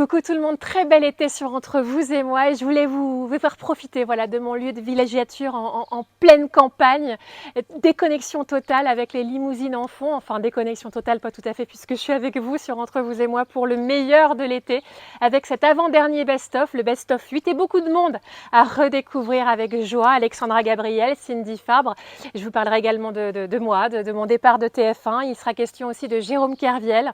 Coucou tout le monde, très bel été sur Entre vous et moi et je voulais vous faire profiter de mon lieu de villégiature en pleine campagne. Déconnexion totale avec les limousines en fond, enfin déconnexion totale pas tout à fait puisque je suis avec vous sur Entre vous et moi pour le meilleur de l'été avec cet avant-dernier best-of, le best-of 8 et beaucoup de monde à redécouvrir avec joie. Alexandra Gabriel, Cindy Fabre, je vous parlerai également de moi, de mon départ de TF1. Il sera question aussi de Jérôme Kerviel,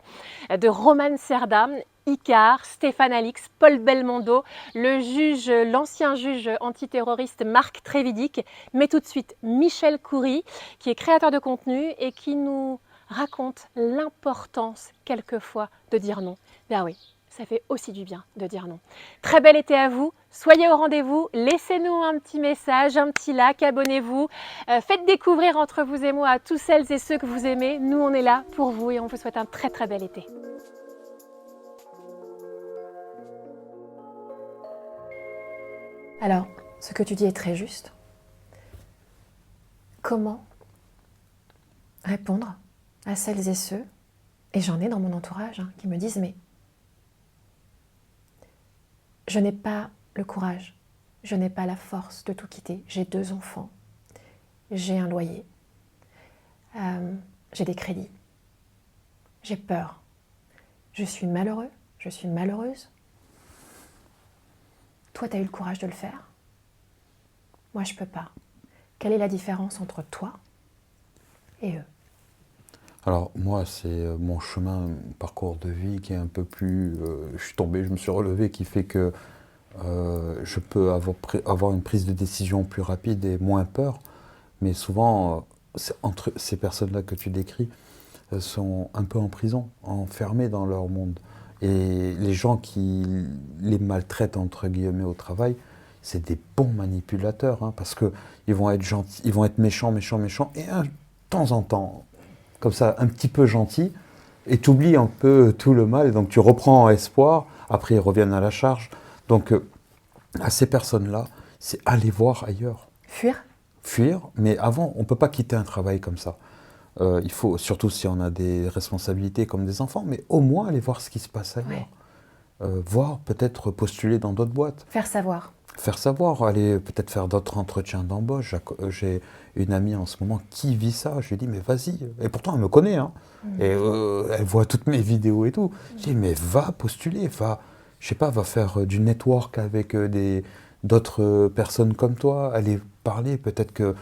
de Roman Serdam, Icare, Stéphane Alix, Paul Belmondo, l'ancien juge antiterroriste Marc Trévidic, mais tout de suite Michel Coury, qui est créateur de contenu et qui nous raconte l'importance quelquefois de dire non. Ben oui, ça fait aussi du bien de dire non. Très bel été à vous, soyez au rendez-vous, laissez-nous un petit message, un petit like, abonnez-vous, faites découvrir Entre vous et moi à tous celles et ceux que vous aimez. Nous, on est là pour vous et on vous souhaite un très très bel été. Alors, ce que tu dis est très juste. Comment répondre à celles et ceux, et j'en ai dans mon entourage, qui me disent « mais je n'ai pas le courage, je n'ai pas la force de tout quitter, j'ai 2 enfants, j'ai un loyer, j'ai des crédits, j'ai peur, je suis malheureux, je suis malheureuse. Toi, tu as eu le courage de le faire. Moi, je ne peux pas. Quelle est la différence entre toi et eux ? Alors moi, c'est mon chemin, parcours de vie qui est un peu plus... je suis tombé, je me suis relevé, qui fait que je peux avoir une prise de décision plus rapide et moins peur. Mais souvent, entre ces personnes-là que tu décris, sont un peu en prison, enfermées dans leur monde. Et les gens qui les maltraitent, entre guillemets, au travail, c'est des bons manipulateurs, parce qu'ils vont être gentils, ils vont être méchants, et de temps en temps, comme ça, un petit peu gentil, et tu oublies un peu tout le mal, et donc tu reprends espoir, après ils reviennent à la charge. Donc, à ces personnes-là, c'est aller voir ailleurs. Fuir ? Fuir, mais avant, on ne peut pas quitter un travail comme ça. Il faut, surtout si on a des responsabilités comme des enfants, mais au moins aller voir ce qui se passe ailleurs. Voir, peut-être postuler dans d'autres boîtes. Faire savoir. Faire savoir, aller peut-être faire d'autres entretiens d'embauche. J'ai une amie en ce moment qui vit ça. Je lui dis, mais vas-y. Et pourtant, elle me connaît. Et elle voit toutes mes vidéos et tout. Je dis, mais va postuler. Je sais pas, va faire du network avec d'autres personnes comme toi. Aller parler. Peut-être que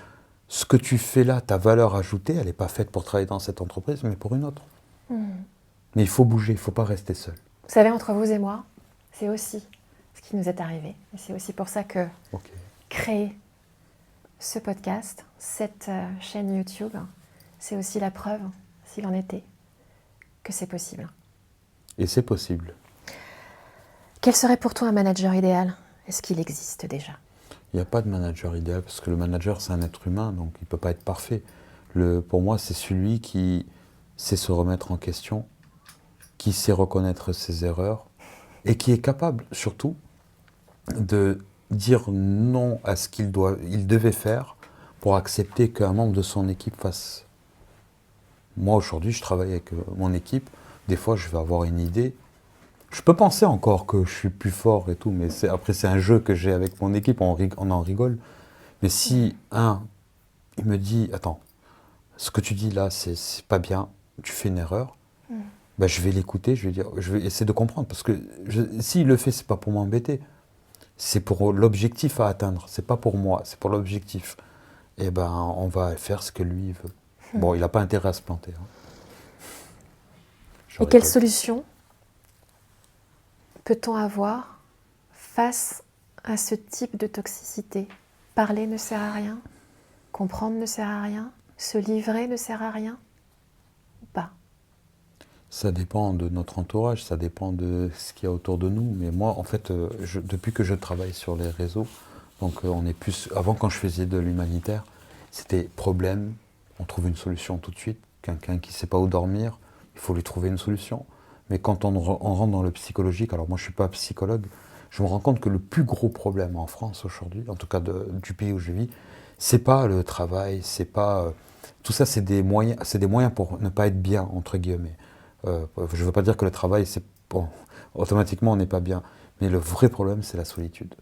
ce que tu fais là, ta valeur ajoutée, elle n'est pas faite pour travailler dans cette entreprise, mais pour une autre. Mais il faut bouger, il ne faut pas rester seul. Vous savez, entre vous et moi, c'est aussi ce qui nous est arrivé. Et c'est aussi pour ça que créer ce podcast, cette chaîne YouTube, c'est aussi la preuve, s'il en était, que c'est possible. Et c'est possible. Quel serait pour toi un manager idéal ? Est-ce qu'il existe déjà ? Il n'y a pas de manager idéal, parce que le manager, c'est un être humain, donc il ne peut pas être parfait. Pour moi, c'est celui qui sait se remettre en question, qui sait reconnaître ses erreurs, et qui est capable, surtout, de dire non à ce qu'il devait faire pour accepter qu'un membre de son équipe fasse. Moi, aujourd'hui, je travaille avec mon équipe. Des fois, je vais avoir une idée. Je peux penser encore que je suis plus fort et tout, mais après, c'est un jeu que j'ai avec mon équipe, on en rigole. Mais si, il me dit, attends, ce que tu dis là, c'est pas bien, tu fais une erreur, je vais l'écouter, je vais essayer de comprendre. Parce que s'il le fait, c'est pas pour m'embêter. C'est pour l'objectif à atteindre. C'est pas pour moi, c'est pour l'objectif. Et on va faire ce que lui veut. Bon, il n'a pas intérêt à se planter. Et quelle solution peut-on avoir face à ce type de toxicité ? Parler ne sert à rien, comprendre ne sert à rien, se livrer ne sert à rien ou pas ? Ça dépend de notre entourage, ça dépend de ce qu'il y a autour de nous. Mais moi, en fait, depuis que je travaille sur les réseaux, donc on est plus. Avant, quand je faisais de l'humanitaire, c'était problème, on trouve une solution tout de suite. Quelqu'un qui ne sait pas où dormir, il faut lui trouver une solution. Mais quand on rentre dans le psychologique, alors moi je ne suis pas psychologue, je me rends compte que le plus gros problème en France aujourd'hui, en tout cas du pays où je vis, c'est pas le travail, c'est pas. Tout ça, c'est des moyens pour ne pas être bien, entre guillemets. Je ne veux pas dire que le travail, c'est bon. automatiquement on n'est pas bien. Mais le vrai problème, c'est la solitude.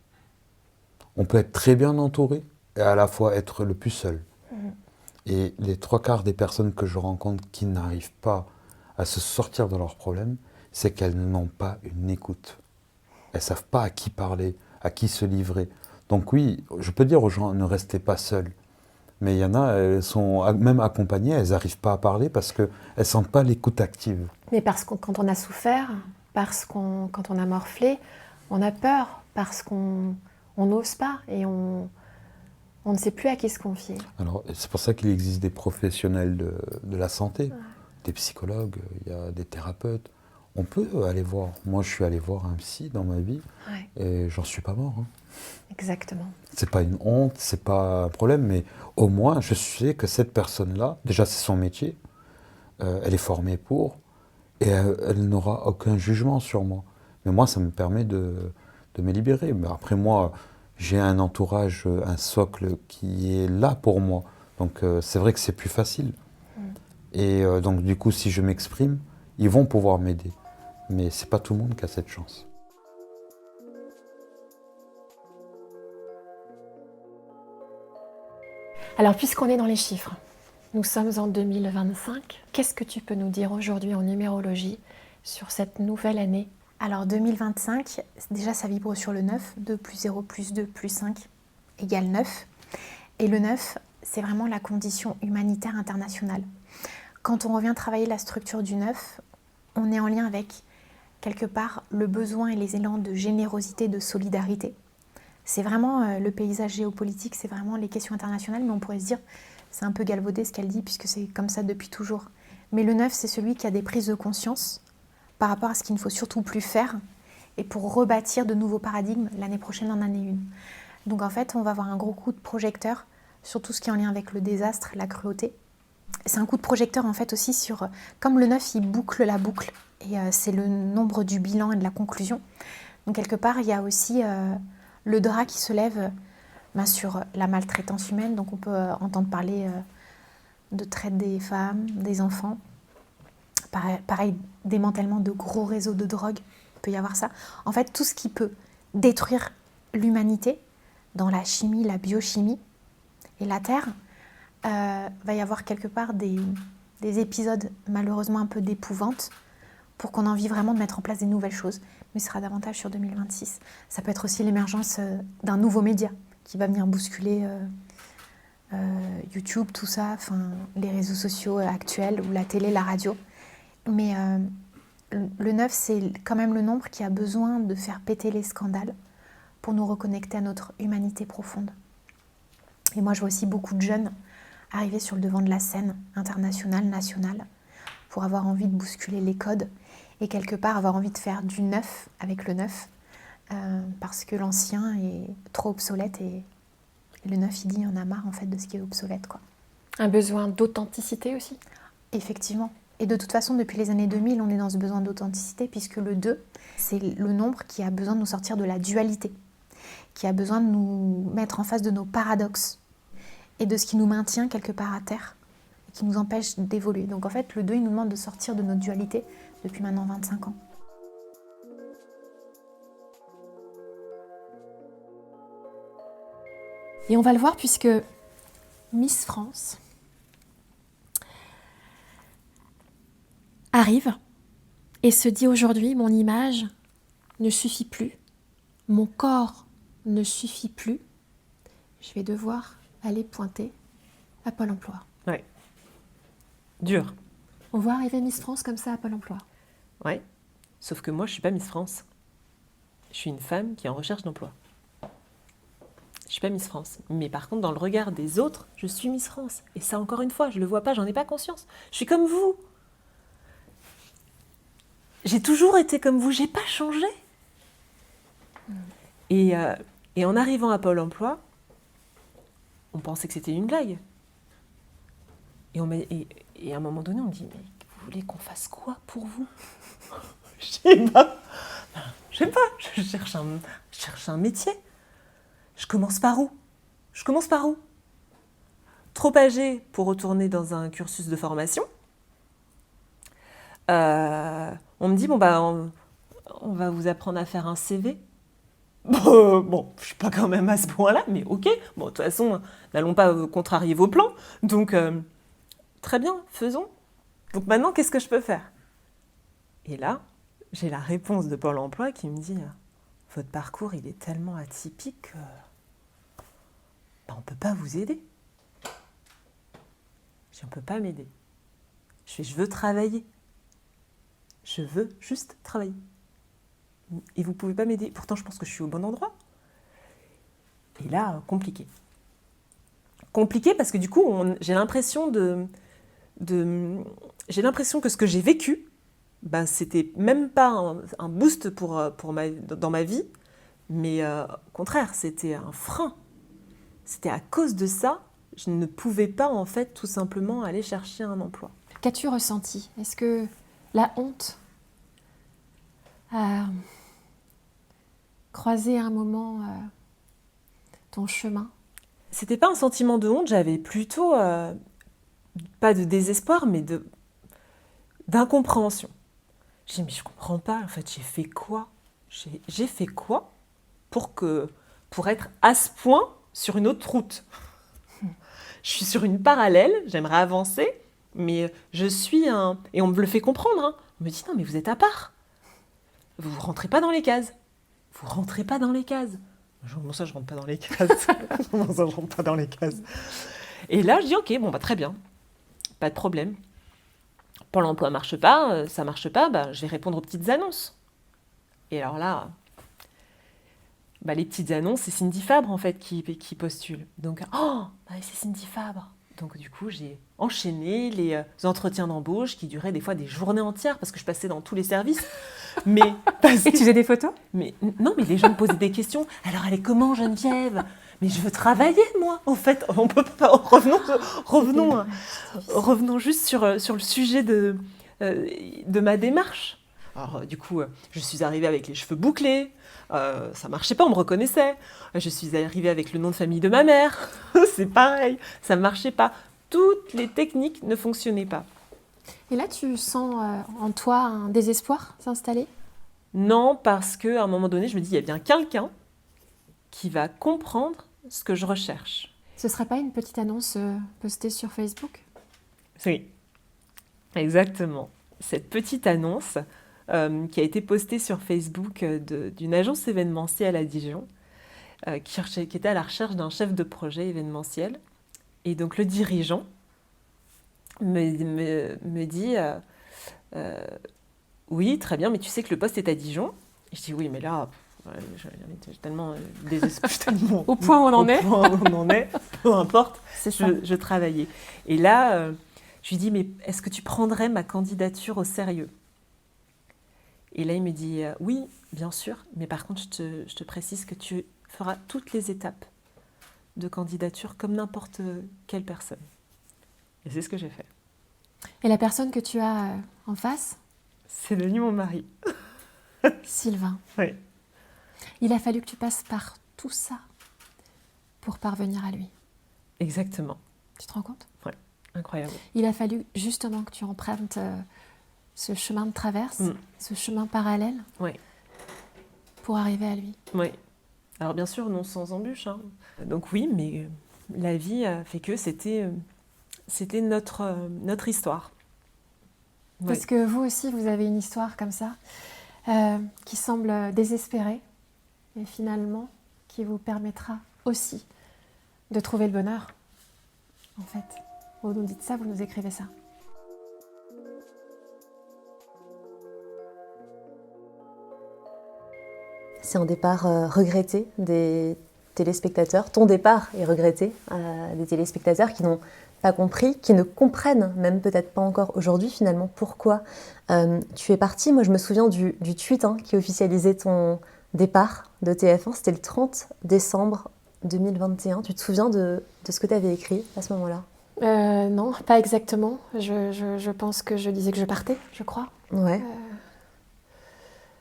On peut être très bien entouré et à la fois être le plus seul. Et les 3/4 des personnes que je rencontre qui n'arrivent pas à se sortir de leurs problèmes, c'est qu'elles n'ont pas une écoute. Elles ne savent pas à qui parler, à qui se livrer. Donc oui, je peux dire aux gens, ne restez pas seuls. Mais il y en a, elles sont même accompagnées, elles n'arrivent pas à parler parce qu'elles ne sentent pas l'écoute active. Mais parce que quand on a souffert, quand on a morflé, on a peur, parce qu'on n'ose pas et on ne sait plus à qui se confier. Alors, c'est pour ça qu'il existe des professionnels de la santé, des psychologues, il y a des thérapeutes. On peut aller voir. Moi, je suis allé voir un psy dans ma vie et j'en suis pas mort. Hein. Exactement. C'est pas une honte, c'est pas un problème, mais au moins, je sais que cette personne-là, déjà, c'est son métier, elle est formée pour, et elle n'aura aucun jugement sur moi. Mais moi, ça me permet de me libérer. Mais après, moi, j'ai un entourage, un socle qui est là pour moi. Donc, c'est vrai que c'est plus facile. Et donc, du coup, si je m'exprime, ils vont pouvoir m'aider. Mais c'est pas tout le monde qui a cette chance. Alors, puisqu'on est dans les chiffres, nous sommes en 2025. Qu'est-ce que tu peux nous dire aujourd'hui en numérologie sur cette nouvelle année? Alors 2025, déjà ça vibre sur le 9, 2 plus 0 plus 2 plus 5 égale 9. Et le 9, c'est vraiment la condition humanitaire internationale. Quand on revient travailler la structure du 9, on est en lien avec, quelque part, le besoin et les élans de générosité, de solidarité. C'est vraiment le paysage géopolitique, c'est vraiment les questions internationales, mais on pourrait se dire, c'est un peu galvaudé ce qu'elle dit, puisque c'est comme ça depuis toujours. Mais le 9, c'est celui qui a des prises de conscience par rapport à ce qu'il ne faut surtout plus faire, et pour rebâtir de nouveaux paradigmes l'année prochaine en année 1. Donc en fait, on va avoir un gros coup de projecteur sur tout ce qui est en lien avec le désastre, la cruauté. C'est un coup de projecteur en fait aussi sur, comme le 9, il boucle la boucle, et c'est le nombre du bilan et de la conclusion. Donc quelque part, il y a aussi le drap qui se lève sur la maltraitance humaine, donc on peut entendre parler de traite des femmes, des enfants, pareil, démantèlement de gros réseaux de drogue, il peut y avoir ça. En fait, tout ce qui peut détruire l'humanité, dans la chimie, la biochimie et la Terre, va y avoir quelque part des épisodes malheureusement un peu d'épouvante pour qu'on ait envie vraiment de mettre en place des nouvelles choses. Mais ce sera davantage sur 2026. Ça peut être aussi l'émergence d'un nouveau média qui va venir bousculer YouTube, tout ça, les réseaux sociaux actuels, ou la télé, la radio. Mais le 9, c'est quand même le nombre qui a besoin de faire péter les scandales pour nous reconnecter à notre humanité profonde. Et moi, je vois aussi beaucoup de jeunes arriver sur le devant de la scène internationale, nationale, pour avoir envie de bousculer les codes et quelque part avoir envie de faire du neuf avec le neuf, parce que l'ancien est trop obsolète et le neuf, il dit, il y en a marre en fait de ce qui est obsolète, quoi. Un besoin d'authenticité aussi? Effectivement. Et de toute façon, depuis les années 2000, on est dans ce besoin d'authenticité, puisque le 2, c'est le nombre qui a besoin de nous sortir de la dualité, qui a besoin de nous mettre en face de nos paradoxes et de ce qui nous maintient quelque part à terre, et qui nous empêche d'évoluer. Donc en fait, le 2, il nous demande de sortir de notre dualité depuis maintenant 25 ans. Et on va le voir puisque Miss France arrive et se dit aujourd'hui, mon image ne suffit plus, mon corps ne suffit plus, je vais devoir aller pointer à Pôle emploi. Ouais. Dur. On voit arriver Miss France comme ça à Pôle emploi. Ouais. Sauf que moi, je suis pas Miss France. Je suis une femme qui est en recherche d'emploi. Je suis pas Miss France. Mais par contre, dans le regard des autres, je suis Miss France. Et ça, encore une fois, je le vois pas, j'en ai pas conscience. Je suis comme vous. J'ai toujours été comme vous, j'ai pas changé. Et en arrivant à Pôle emploi, on pensait que c'était une blague. Et à un moment donné, on me dit, mais vous voulez qu'on fasse quoi pour vous? Je sais pas. Je cherche un métier. Je commence par où? Trop âgée pour retourner dans un cursus de formation. On me dit, on va vous apprendre à faire un CV. Bon, je suis pas quand même à ce point-là, mais ok. Bon, de toute façon, n'allons pas contrarier vos plans. Donc, très bien, faisons. Donc maintenant, qu'est-ce que je peux faire? Et là, j'ai la réponse de Pôle emploi qui me dit « Votre parcours, il est tellement atypique que on ne peut pas vous aider. » Je dis « On ne peut pas m'aider. » Je veux travailler. Je veux juste travailler. Et vous ne pouvez pas m'aider. Pourtant, je pense que je suis au bon endroit. Et là, compliqué. Compliqué parce que du coup, j'ai l'impression j'ai l'impression que ce que j'ai vécu, c'était même pas un boost dans ma vie, mais au contraire, c'était un frein. C'était à cause de ça, je ne pouvais pas en fait tout simplement aller chercher un emploi. Qu'as-tu ressenti? Est-ce que la honte a croisé à un moment ton chemin? C'était pas un sentiment de honte, j'avais plutôt pas de désespoir, mais d'incompréhension. J'ai dit, mais je comprends pas, en fait, j'ai fait quoi? J'ai fait quoi pour être à ce point sur une autre route? Je suis sur une parallèle, j'aimerais avancer, mais je suis un... Et on me le fait comprendre, hein. On me dit, non, mais vous êtes à part. Vous rentrez pas dans les cases. Vous rentrez pas dans les cases. Comment ça, je rentre pas dans les cases? Comment ça, je rentre pas dans les cases? Et là, je dis, ok, bon, très bien. Pas de problème. Pôle emploi marche pas, ça marche pas, je vais répondre aux petites annonces. Et alors là, les petites annonces, c'est Cindy Fabre en fait qui postule. Donc, c'est Cindy Fabre. Donc du coup, j'ai enchaîné les entretiens d'embauche qui duraient des fois des journées entières parce que je passais dans tous les services. Mais Et tu faisais des photos? Mais non, mais les gens me posaient des questions. Alors, elle est comment, Geneviève? Mais je veux travailler, moi. En fait, on peut pas. Revenons juste sur le sujet de ma démarche. Alors, du coup, je suis arrivée avec les cheveux bouclés. Ça marchait pas, on me reconnaissait. Je suis arrivée avec le nom de famille de ma mère. C'est pareil, ça marchait pas. Toutes les techniques ne fonctionnaient pas. Et là, tu sens en toi un désespoir s'installer? Non, parce qu'à un moment donné, je me dis, il y a bien quelqu'un qui va comprendre ce que je recherche. Ce ne serait pas une petite annonce postée sur Facebook? Oui, exactement. Cette petite annonce qui a été postée sur Facebook d'une agence événementielle à Dijon, qui était à la recherche d'un chef de projet événementiel. Et donc le dirigeant me dit oui, très bien, mais tu sais que le poste est à Dijon. Et je dis oui, mais là, j'ai tellement désespéré. Au point où on en est. Au point où on en est, peu importe, C'est ça. je travaillais. Et là, je lui dis, mais est-ce que tu prendrais ma candidature au sérieux? Et là, il me dit oui, bien sûr, mais par contre, je te précise que tu feras toutes les étapes de candidature comme n'importe quelle personne. Et c'est ce que j'ai fait. Et la personne que tu as en face? C'est devenu mon mari. Sylvain. Oui. Il a fallu que tu passes par tout ça pour parvenir à lui. Exactement. Tu te rends compte? Oui, incroyable. Il a fallu justement que tu empruntes ce chemin de traverse, ce chemin parallèle, oui, pour arriver à lui. Oui. Alors bien sûr, non sans embûche. Hein. Donc oui, mais la vie a fait que c'était notre histoire. Parce Oui. que vous aussi, vous avez une histoire comme ça, qui semble désespérée, et finalement, qui vous permettra aussi de trouver le bonheur. En fait, vous nous dites ça, vous nous écrivez ça. C'est un départ regretté des téléspectateurs. Ton départ est regretté des téléspectateurs qui n'ont pas compris, qui ne comprennent même peut-être pas encore aujourd'hui finalement pourquoi tu es partie. Moi je me souviens du tweet qui officialisait ton départ de TF1, c'était le 30 décembre 2021. Tu te souviens de ce que tu avais écrit à ce moment-là? Non, pas exactement. Je pense que je disais que je partais, je crois. Ouais.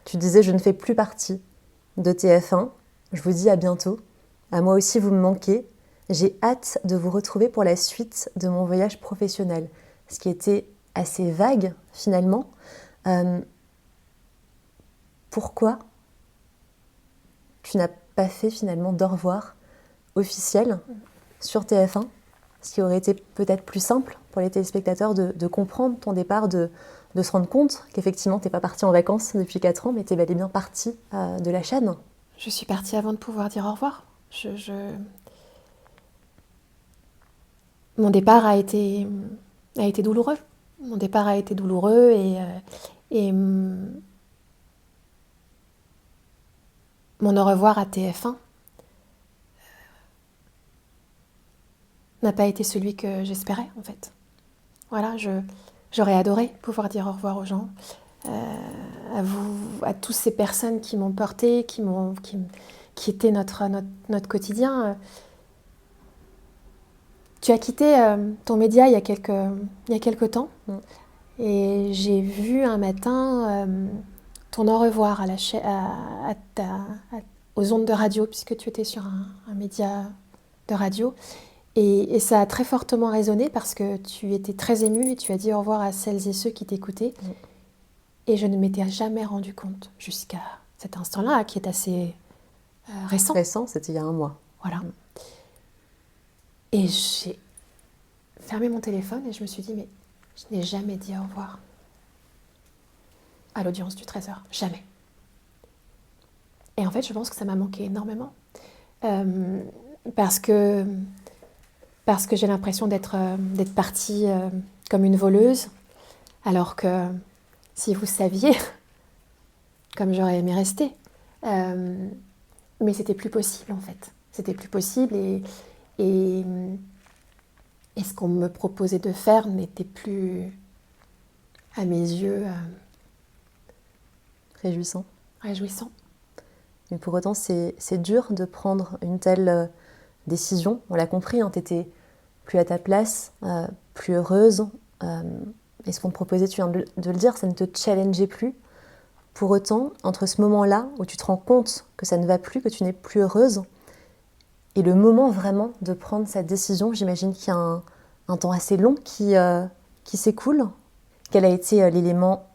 Tu disais « Je ne fais plus partie de TF1. Je vous dis à bientôt. À moi aussi, vous me manquez. J'ai hâte de vous retrouver pour la suite de mon voyage professionnel. » Ce qui était assez vague, finalement. pourquoi tu n'as pas fait finalement d'au revoir officiel sur TF1, ce qui aurait été peut-être plus simple pour les téléspectateurs de comprendre ton départ, de se rendre compte qu'effectivement tu n'es pas partie en vacances depuis 4 ans, mais tu es bel et bien partie de la chaîne. Je suis partie avant de pouvoir dire au revoir. Mon départ a été douloureux. Mon départ a été douloureux et mon au revoir à TF1 n'a pas été celui que j'espérais en fait. Voilà, j'aurais adoré pouvoir dire au revoir aux gens, à vous, à toutes ces personnes qui m'ont portée, qui étaient notre quotidien. Tu as quitté ton média il y a quelques temps et j'ai vu un matin ton au revoir aux ondes de radio, puisque tu étais sur un média de radio. Et ça a très fortement résonné parce que tu étais très émue et tu as dit au revoir à celles et ceux qui t'écoutaient. Et je ne m'étais jamais rendu compte jusqu'à cet instant-là, qui est assez récent. Récent, c'était il y a 1 mois. Voilà. Et j'ai fermé mon téléphone et je me suis dit, mais je n'ai jamais dit au revoir à l'audience du 13h. Jamais. Et en fait, je pense que ça m'a manqué énormément. Parce que j'ai l'impression d'être partie comme une voleuse, alors que si vous saviez, comme j'aurais aimé rester, mais c'était plus possible en fait. C'était plus possible et ce qu'on me proposait de faire n'était plus, à mes yeux, Réjouissant. réjouissant. Mais pour autant, c'est dur de prendre une telle décision. On l'a compris, hein, tu n'étais plus à ta place, plus heureuse. Et ce qu'on te proposait, tu viens de le dire, ça ne te challengeait plus. Pour autant, entre ce moment-là où tu te rends compte que ça ne va plus, que tu n'es plus heureuse, et le moment vraiment de prendre cette décision, j'imagine qu'il y a un temps assez long qui s'écoule. Quel a été l'élément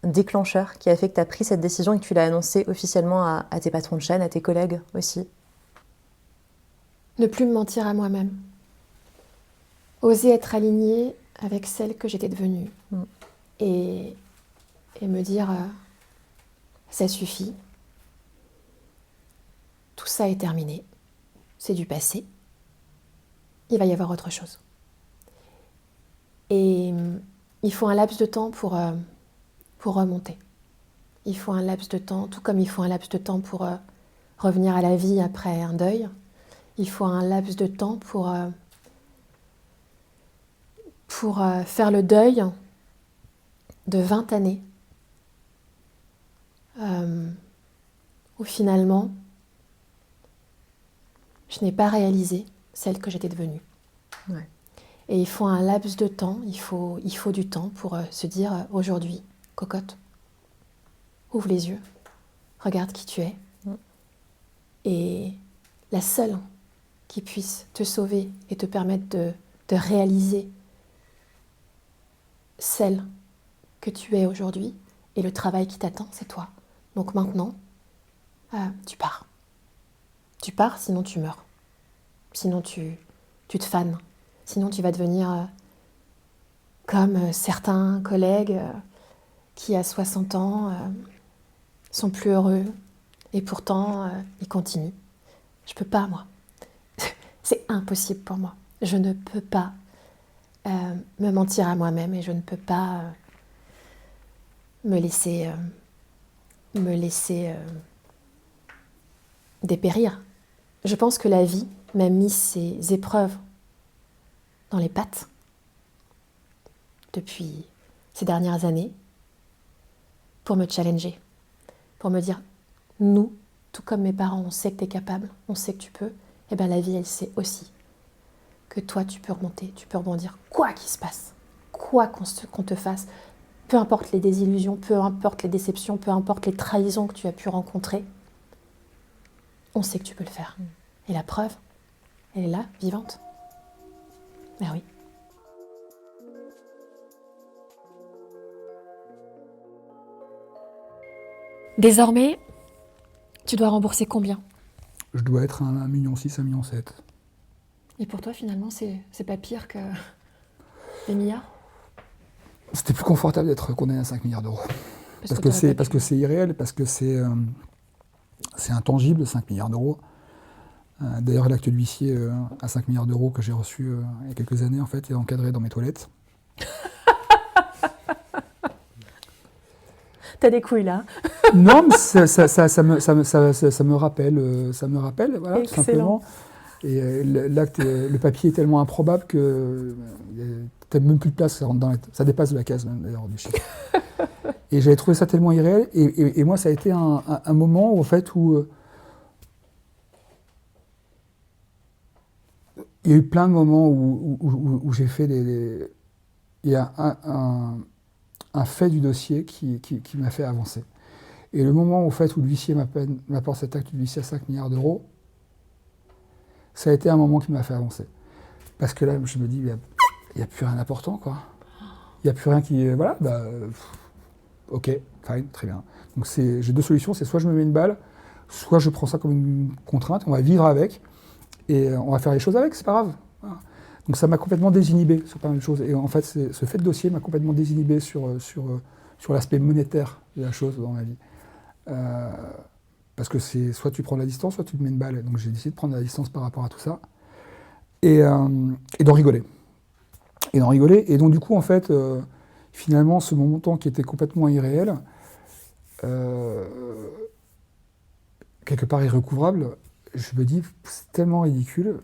déclencheur qui a fait que tu as pris cette décision et que tu l'as annoncée officiellement à tes patrons de chaîne, à tes collègues aussi? Ne plus me mentir à moi-même. Oser être alignée avec celle que j'étais devenue. Et me dire, ça suffit. Tout ça est terminé. C'est du passé. Il va y avoir autre chose. Et il faut un laps de temps pour remonter. Il faut un laps de temps, tout comme il faut un laps de temps pour revenir à la vie après un deuil. Il faut un laps de temps pour faire le deuil de 20 années où finalement je n'ai pas réalisé celle que j'étais devenue. Ouais. Et il faut un laps de temps, il faut du temps pour se dire aujourd'hui, cocotte, ouvre les yeux, regarde qui tu es. Et la seule qui puisse te sauver et te permettre de réaliser celle que tu es aujourd'hui et le travail qui t'attend, c'est toi. Donc maintenant, tu pars. Tu pars, sinon tu meurs. Sinon tu te fanes. Sinon tu vas devenir comme certains collègues qui à 60 ans sont plus heureux et pourtant ils continuent. Je peux pas, moi. C'est impossible pour moi. Je ne peux pas me mentir à moi-même et je ne peux pas me laisser dépérir. Je pense que la vie m'a mis ces épreuves dans les pattes depuis ces dernières années pour me challenger, pour me dire, nous, tout comme mes parents, on sait que tu es capable, on sait que tu peux, et bien la vie, elle sait aussi que toi, tu peux remonter, tu peux rebondir, quoi qu'il se passe, quoi qu'on te fasse, peu importe les désillusions, peu importe les déceptions, peu importe les trahisons que tu as pu rencontrer, on sait que tu peux le faire. Et la preuve, elle est là, vivante. Ben oui. Désormais, tu dois rembourser combien? Je dois être à 1,6 million, 1,7 million. Et pour toi, finalement, c'est pas pire que des milliards? C'était plus confortable d'être condamné à 5 milliards d'euros. Parce t'aurais pas que c'est irréel, parce que c'est intangible, 5 milliards d'euros. D'ailleurs, l'acte d'huissier à 5 milliards d'euros que j'ai reçu il y a quelques années, en fait, est encadré dans mes toilettes. T'as des couilles là. Non, mais ça me rappelle, voilà, tout Excellent. simplement. Et l'acte, le papier est tellement improbable que t'as même plus de place, ça rentre ça dépasse de la case même d'ailleurs du chiffre. Et j'avais trouvé ça tellement irréel. Et moi, ça a été un moment où, en fait, où il y a eu plein de moments où j'ai fait des. Il y a un fait du dossier qui m'a fait avancer. Et le moment, au fait, où l'huissier m'apporte cet acte d'huissier à 5 milliards d'euros, ça a été un moment qui m'a fait avancer. Parce que là, je me dis, il n'y a plus rien d'important, quoi. Il n'y a plus rien qui... Voilà, ok, fine, très bien. Donc j'ai deux solutions, c'est soit je me mets une balle, soit je prends ça comme une contrainte, on va vivre avec, et on va faire les choses avec, c'est pas grave. Voilà. Donc ça m'a complètement désinhibé sur pas mal de choses. Et en fait, ce fait de dossier m'a complètement désinhibé sur l'aspect monétaire de la chose dans ma vie. Parce que c'est soit tu prends la distance, soit tu te mets une balle. Donc j'ai décidé de prendre la distance par rapport à tout ça. Et d'en rigoler. Et donc du coup, en fait, finalement, ce montant qui était complètement irréel, quelque part irrecouvrable, je me dis, c'est tellement ridicule.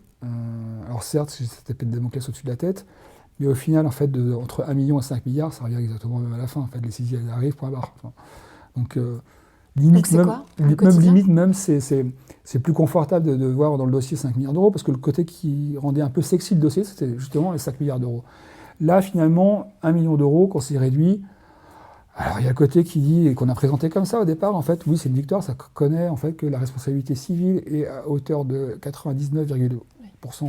Alors certes, j'ai cette épée de Damoclès au-dessus de la tête, mais au final, en fait, entre 1 million et 5 milliards, ça revient exactement même à la fin. En fait, les saisies, elles arrivent, point barre. Donc, limite, c'est même, quoi, le quotidien limite même, c'est plus confortable de voir dans le dossier 5 milliards d'euros, parce que le côté qui rendait un peu sexy le dossier, c'était justement les 5 milliards d'euros. Là, finalement, 1 million d'euros, quand c'est réduit, alors il y a le côté qui dit, et qu'on a présenté comme ça au départ, en fait, oui, c'est une victoire, ça connaît en fait que la responsabilité civile est à hauteur de 99,2%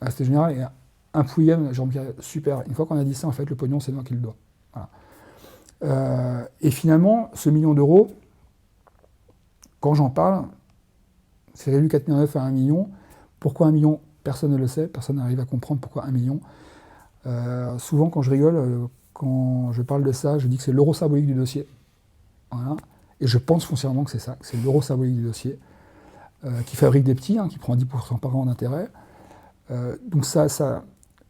à la Société Générale, et un pouillem, Jean-Pierre, super. Une fois qu'on a dit ça, en fait, le pognon, c'est moi qui le dois. Voilà. Et finalement, ce million d'euros, quand j'en parle, c'est réduit 4,9 millions à 1 million. Pourquoi 1 million? Personne ne le sait, personne n'arrive à comprendre pourquoi 1 million. Souvent, quand je rigole, quand je parle de ça, je dis que c'est l'euro symbolique du dossier. Voilà. Et je pense foncièrement que c'est ça, que c'est l'euro symbolique du dossier, qui fabrique des petits, qui prend 10% par an d'intérêt. Donc ça,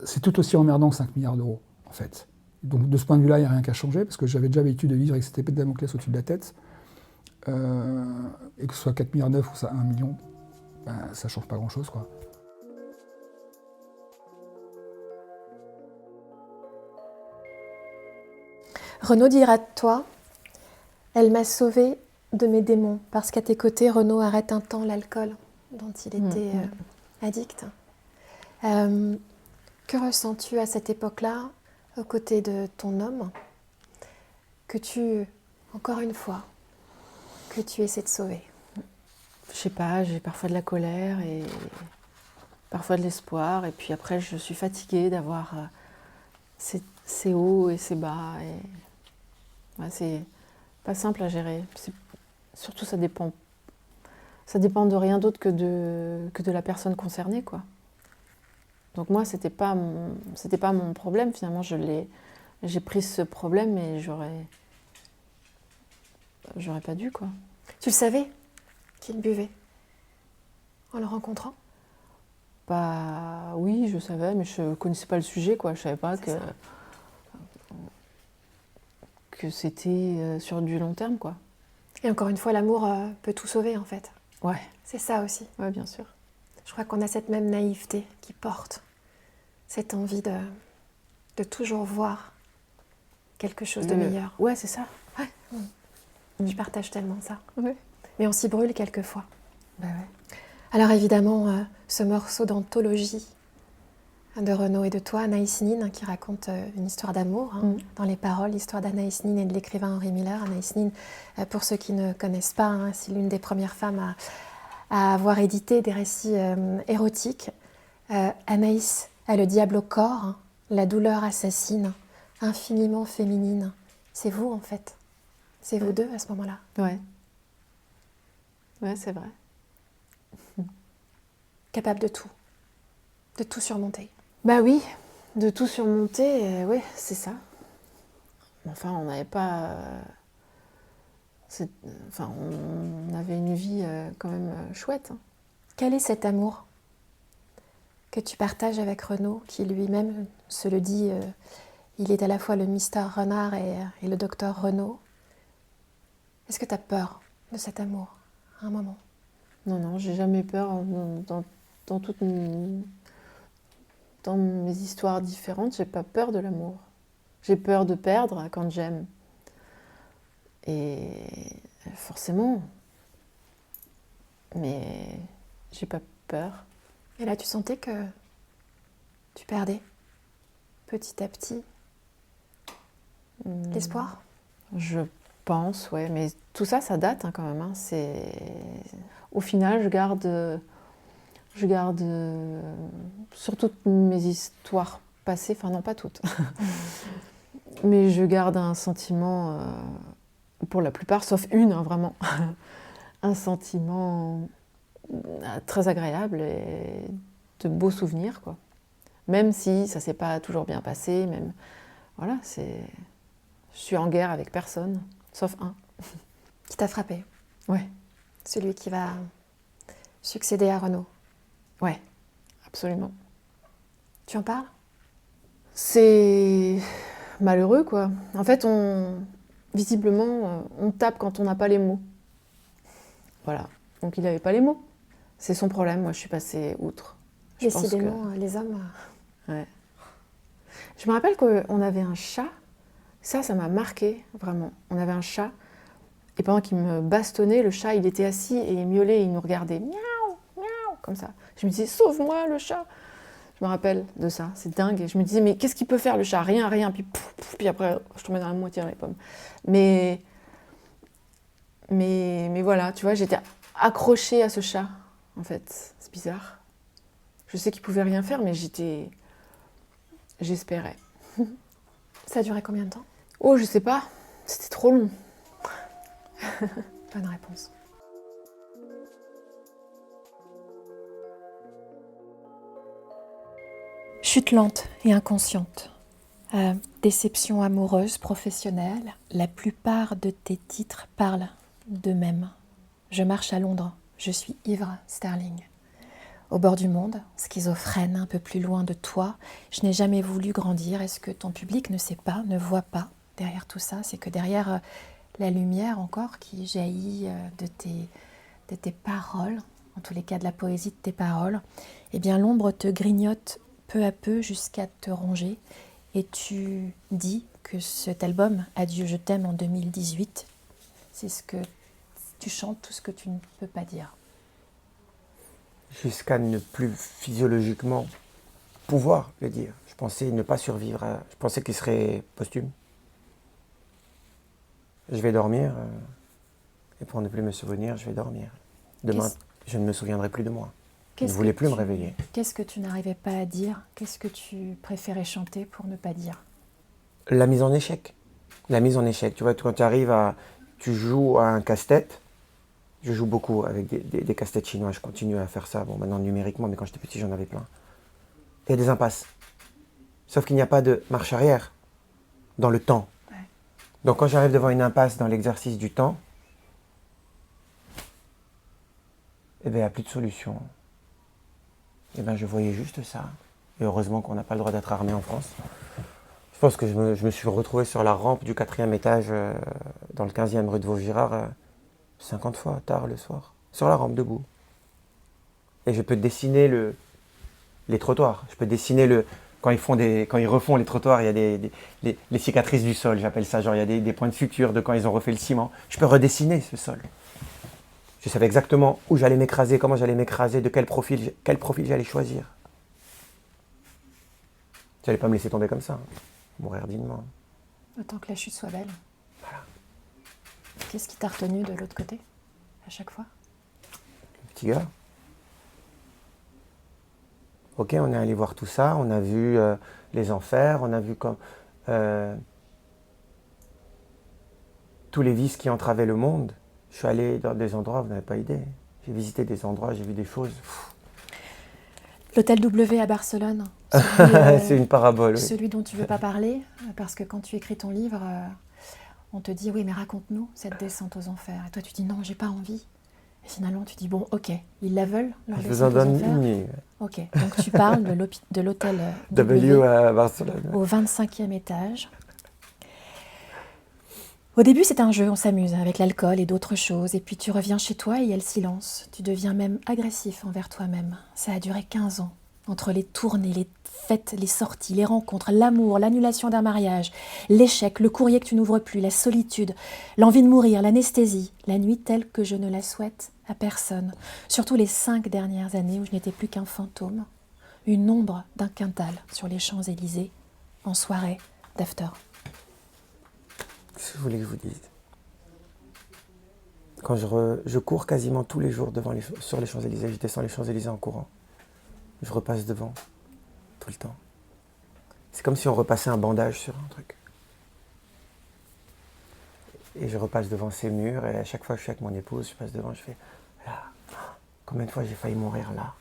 c'est tout aussi emmerdant que 5 milliards d'euros, en fait. Donc de ce point de vue-là, il n'y a rien qu'à changer, parce que j'avais déjà l'habitude de vivre avec cette épée de Damoclès au-dessus de la tête. Et que ce soit 4,9 milliards ou ça 1 million, ça ne change pas grand-chose, quoi. Renaud dira de toi, elle m'a sauvée de mes démons, parce qu'à tes côtés, Renaud arrête un temps l'alcool dont il était addict. Que ressens-tu à cette époque-là, aux côtés de ton homme, que tu, encore une fois, que tu essaies de sauver? Je sais pas, j'ai parfois de la colère et parfois de l'espoir, et puis après je suis fatiguée d'avoir ces hauts et ces bas. Et... ouais, c'est pas simple à gérer. Surtout ça dépend de rien d'autre que de la personne concernée, quoi. Donc moi, c'était pas mon problème, finalement, j'ai pris ce problème et j'aurais pas dû, quoi. Tu le savais qu'il buvait en le rencontrant? Bah oui, je savais, mais je connaissais pas le sujet, quoi. Je savais pas que c'était sur du long terme, quoi. Et encore une fois, l'amour peut tout sauver, en fait. Ouais. C'est ça aussi. Ouais, bien sûr. Je crois qu'on a cette même naïveté qui porte cette envie de toujours voir quelque chose de meilleur. Ouais, c'est ça. Ouais. Je partage tellement ça. Ouais. Mais on s'y brûle quelquefois. Bah ouais. Alors évidemment, ce morceau d'anthologie de Renaud et de toi, Anaïs Nin, qui raconte une histoire d'amour, dans les paroles, l'histoire d'Anaïs Nin et de l'écrivain Henri Miller. Anaïs Nin, pour ceux qui ne connaissent pas, c'est l'une des premières femmes à avoir édité des récits érotiques. Anaïs a le diable au corps, la douleur assassine, infiniment féminine. C'est vous en fait. C'est vous deux à ce moment-là. Ouais. Ouais, c'est vrai. Capable de tout surmonter. Bah oui, de tout surmonter, ouais, c'est ça. Enfin, on n'avait pas... Enfin, on avait une vie quand même chouette. Hein. Quel est cet amour que tu partages avec Renaud, qui lui-même se le dit, il est à la fois le Mister Renard et le Docteur Renaud. Est-ce que tu as peur de cet amour à un moment? Non, non, j'ai jamais peur dans mes histoires différentes, j'ai pas peur de l'amour. J'ai peur de perdre quand j'aime. Et forcément, mais j'ai pas peur. Et là, tu sentais que tu perdais petit à petit l'espoir? Je pense, ouais, mais tout ça, ça date hein, quand même. Hein. Au final, je garde sur toutes mes histoires passées, enfin non, pas toutes, mais je garde un sentiment, pour la plupart, sauf une, hein, vraiment, un sentiment très agréable et de beaux souvenirs, quoi. Même si ça s'est pas toujours bien passé, même, voilà, je suis en guerre avec personne, sauf un. Qui t'a frappé? Ouais. Celui qui va succéder à Renaud. Ouais, absolument. Tu en parles? C'est malheureux, quoi. En fait, visiblement, on tape quand on n'a pas les mots. Voilà. Donc il n'avait pas les mots. C'est son problème. Moi, je suis passée outre. Décidément, les hommes... Ouais. Je me rappelle qu'on avait un chat. Ça m'a marqué, vraiment. On avait un chat. Et pendant qu'il me bastonnait, le chat, il était assis et il miaulait et il nous regardait. Miaou, miaou, comme ça. Je me disais, sauve-moi, le chat. Je me rappelle de ça, c'est dingue. Et je me disais, mais qu'est-ce qu'il peut faire le chat? Rien, rien. Puis, puis après, je tombais dans la moitié dans les pommes. Mais voilà, tu vois, j'étais accrochée à ce chat, en fait. C'est bizarre. Je sais qu'il pouvait rien faire, mais j'espérais. Ça a duré combien de temps? Oh, je sais pas. C'était trop long. Bonne réponse. Chute lente et inconsciente. Déception amoureuse, professionnelle. La plupart de tes titres parlent d'eux-mêmes. Je marche à Londres. Je suis ivre, Sterling. Au bord du monde, schizophrène, un peu plus loin de toi. Je n'ai jamais voulu grandir. Est-ce que ton public ne sait pas, ne voit pas derrière tout ça? C'est que derrière la lumière encore qui jaillit de tes paroles, en tous les cas de la poésie de tes paroles, eh bien l'ombre te grignote peu à peu jusqu'à te ronger. Et tu dis que cet album, Adieu, je t'aime en 2018, c'est ce que tu chantes, tout ce que tu ne peux pas dire. Jusqu'à ne plus physiologiquement pouvoir le dire. Je pensais ne pas survivre. Je pensais qu'il serait posthume. Je vais dormir. Et pour ne plus me souvenir, je vais dormir. Demain, je ne me souviendrai plus de moi. Je ne voulais plus me réveiller. Qu'est-ce que tu n'arrivais pas à dire? Qu'est-ce que tu préférais chanter pour ne pas dire? La mise en échec. La mise en échec. Tu vois, quand tu arrives à... Tu joues à un casse-tête. Je joue beaucoup avec des casse-têtes chinois. Je continue à faire ça. Bon, maintenant numériquement, mais quand j'étais petit, j'en avais plein. Il y a des impasses. Sauf qu'il n'y a pas de marche arrière dans le temps. Ouais. Donc quand j'arrive devant une impasse dans l'exercice du temps, eh bien, il n'y a plus de solution. Eh bien, je voyais juste ça. Et heureusement qu'on n'a pas le droit d'être armé en France. Je pense que je me suis retrouvé sur la rampe du 4e étage dans le 15e rue de Vaugirard 50 fois, tard le soir. Sur la rampe, debout. Et je peux dessiner les trottoirs. Je peux dessiner quand ils refont les trottoirs, il y a les cicatrices du sol, j'appelle ça. Genre, il y a des points de suture de quand ils ont refait le ciment. Je peux redessiner ce sol. Je savais exactement où j'allais m'écraser, comment j'allais m'écraser, de quel profil j'allais choisir. J'allais pas me laisser tomber comme ça. Mourir dignement. Autant que la chute soit belle. Voilà. Qu'est-ce qui t'a retenu de l'autre côté, à chaque fois? Le petit gars. Ok, on est allé voir tout ça, on a vu les enfers, on a vu comme... tous les vices qui entravaient le monde. Je suis allé dans des endroits, vous n'avez pas idée. J'ai visité des endroits, j'ai vu des choses. L'hôtel W à Barcelone, C'est une parabole. Oui. celui dont tu ne veux pas parler, parce que quand tu écris ton livre, on te dit oui, mais raconte-nous cette descente aux enfers. Et toi, tu dis non, j'ai pas envie. Et finalement, tu dis bon, ok, ils la veulent, leur Je vous descente en aux donne enfers. une. Ok, donc tu parles de l'hôtel W à Barcelone. au 25e étage. Au début, c'est un jeu, on s'amuse avec l'alcool et d'autres choses. Et puis tu reviens chez toi et il y a le silence. Tu deviens même agressif envers toi-même. Ça a duré 15 ans. Entre les tournées, les fêtes, les sorties, les rencontres, l'amour, l'annulation d'un mariage, l'échec, le courrier que tu n'ouvres plus, la solitude, l'envie de mourir, l'anesthésie, la nuit telle que je ne la souhaite à personne. Surtout les 5 dernières années où je n'étais plus qu'un fantôme, une ombre d'un quintal sur les Champs-Élysées, en soirée d'after. Qu'est-ce que vous voulez que je vous dise? Quand je cours quasiment tous les jours sur les Champs-Élysées, je descends les Champs-Élysées en courant. Je repasse devant, tout le temps. C'est comme si on repassait un bandage sur un truc. Et je repasse devant ces murs, et à chaque fois que je suis avec mon épouse, je passe devant, je fais là. Combien de fois j'ai failli mourir là,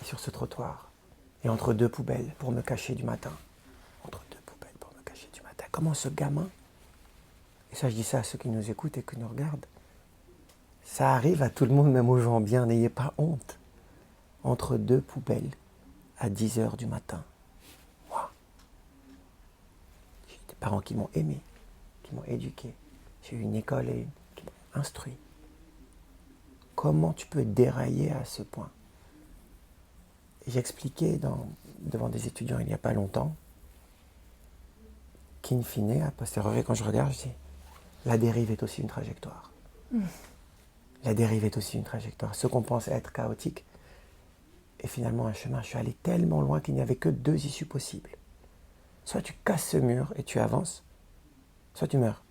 et sur ce trottoir, et entre deux poubelles pour me cacher du matin. Entre deux poubelles pour me cacher du matin. Comment ce gamin, et ça je dis ça à ceux qui nous écoutent et qui nous regardent, ça arrive à tout le monde, même aux gens bien, n'ayez pas honte. Entre deux poubelles, à 10h du matin. Moi. J'ai des parents qui m'ont aimé, qui m'ont éduqué. J'ai eu une école qui m'a instruit. Comment tu peux dérailler à ce point? J'expliquais devant des étudiants il n'y a pas longtemps qu'in fine, a posteriori, quand je regarde, je dis la dérive est aussi une trajectoire. La dérive est aussi une trajectoire. Ce qu'on pense être chaotique est finalement un chemin. Je suis allé tellement loin qu'il n'y avait que 2 issues possibles. Soit tu casses ce mur et tu avances, soit tu meurs.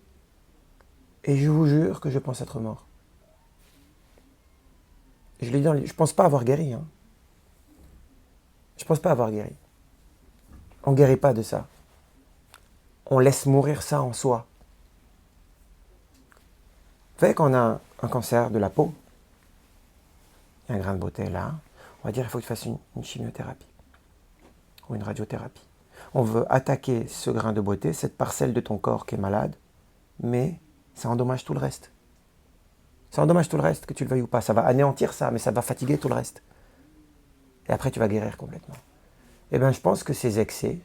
Et je vous jure que je pense être mort. Je l'ai dit je pense pas avoir guéri. Hein. Je pense pas avoir guéri. On ne guérit pas de ça. On laisse mourir ça en soi. Vous savez qu'on a un cancer de la peau, il y a un grain de beauté là, on va dire qu'il faut que tu fasses une chimiothérapie ou une radiothérapie. On veut attaquer ce grain de beauté, cette parcelle de ton corps qui est malade, mais ça endommage tout le reste. Ça endommage tout le reste, que tu le veuilles ou pas. Ça va anéantir ça, mais ça va fatiguer tout le reste. Et après, tu vas guérir complètement. Eh bien, je pense que ces excès,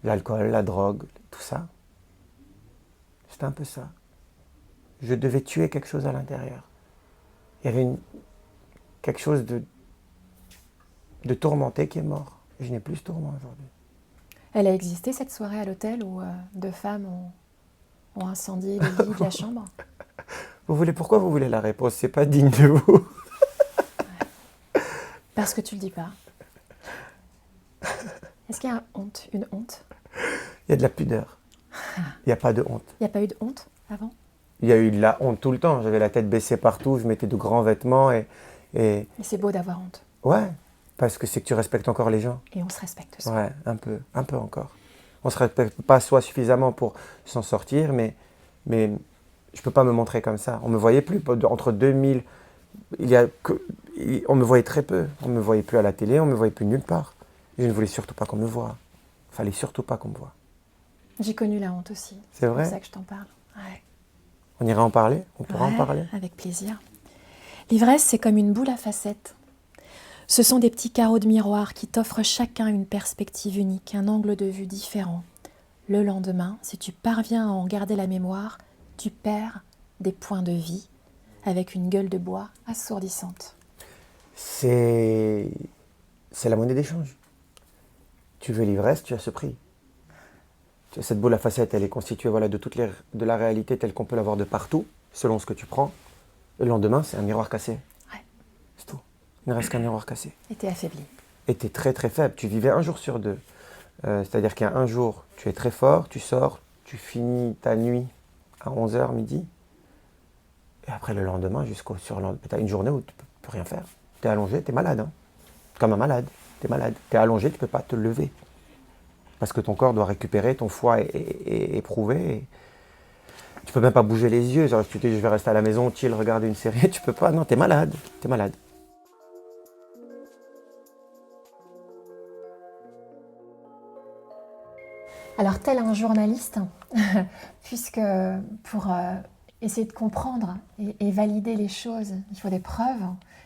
l'alcool, la drogue, tout ça, c'est un peu ça. Je devais tuer quelque chose à l'intérieur. Il y avait quelque chose de tourmenté qui est mort. Et je n'ai plus ce tourment aujourd'hui. Elle a existé cette soirée à l'hôtel où 2 femmes ont incendié le lit de la chambre? Pourquoi vous voulez la réponse? C'est pas digne de vous. Parce que tu le dis pas. Est-ce qu'il y a une honte? Il y a de la pudeur. Il n'y a pas de honte. Il n'y a pas eu de honte avant? Il y a eu de la honte tout le temps. J'avais la tête baissée partout, je mettais de grands vêtements et... Mais c'est beau d'avoir honte. Ouais, parce que c'est que tu respectes encore les gens. Et on se respecte soi. Ouais, un peu encore. On ne se respecte pas soi suffisamment pour s'en sortir, mais je ne peux pas me montrer comme ça. On ne me voyait plus. Entre 2000, on me voyait très peu. On ne me voyait plus à la télé, on ne me voyait plus nulle part. Je ne voulais surtout pas qu'on me voie. Il ne fallait surtout pas qu'on me voie. J'ai connu la honte aussi. C'est vrai? C'est pour ça que je t'en parle. Ouais. On ira en parler? On pourra en Ouais, parler? avec plaisir. L'ivresse, c'est comme une boule à facettes. Ce sont des petits carreaux de miroir qui t'offrent chacun une perspective unique, un angle de vue différent. Le lendemain, si tu parviens à en garder la mémoire, tu perds des points de vie avec une gueule de bois assourdissante. C'est la monnaie d'échange. Tu veux l'ivresse, tu as ce prix. Cette boule à facettes, elle est constituée de la réalité telle qu'on peut l'avoir de partout, selon ce que tu prends. Le lendemain, c'est un miroir cassé. Ouais. C'est tout. Il ne reste qu'un miroir cassé. Et t'es affaibli. Et tu es très très faible. Tu vivais un jour sur 2. C'est-à-dire qu'il y a un jour, tu es très fort, tu sors, tu finis ta nuit à 11h, midi. Et après le lendemain, jusqu'au surlendemain, tu as une journée où tu ne peux plus rien faire. Tu es allongé, tu es malade. Hein. Comme un malade. Tu es malade. Tu es allongé, tu ne peux pas te lever. Parce que ton corps doit récupérer, ton foie est éprouvé. Tu peux même pas bouger les yeux. Genre, tu te dis, je vais rester à la maison, chill, regarder une série. Tu peux pas. Non, t'es malade. T'es malade. Alors, tel un journaliste, puisque pour essayer de comprendre et valider les choses, il faut des preuves,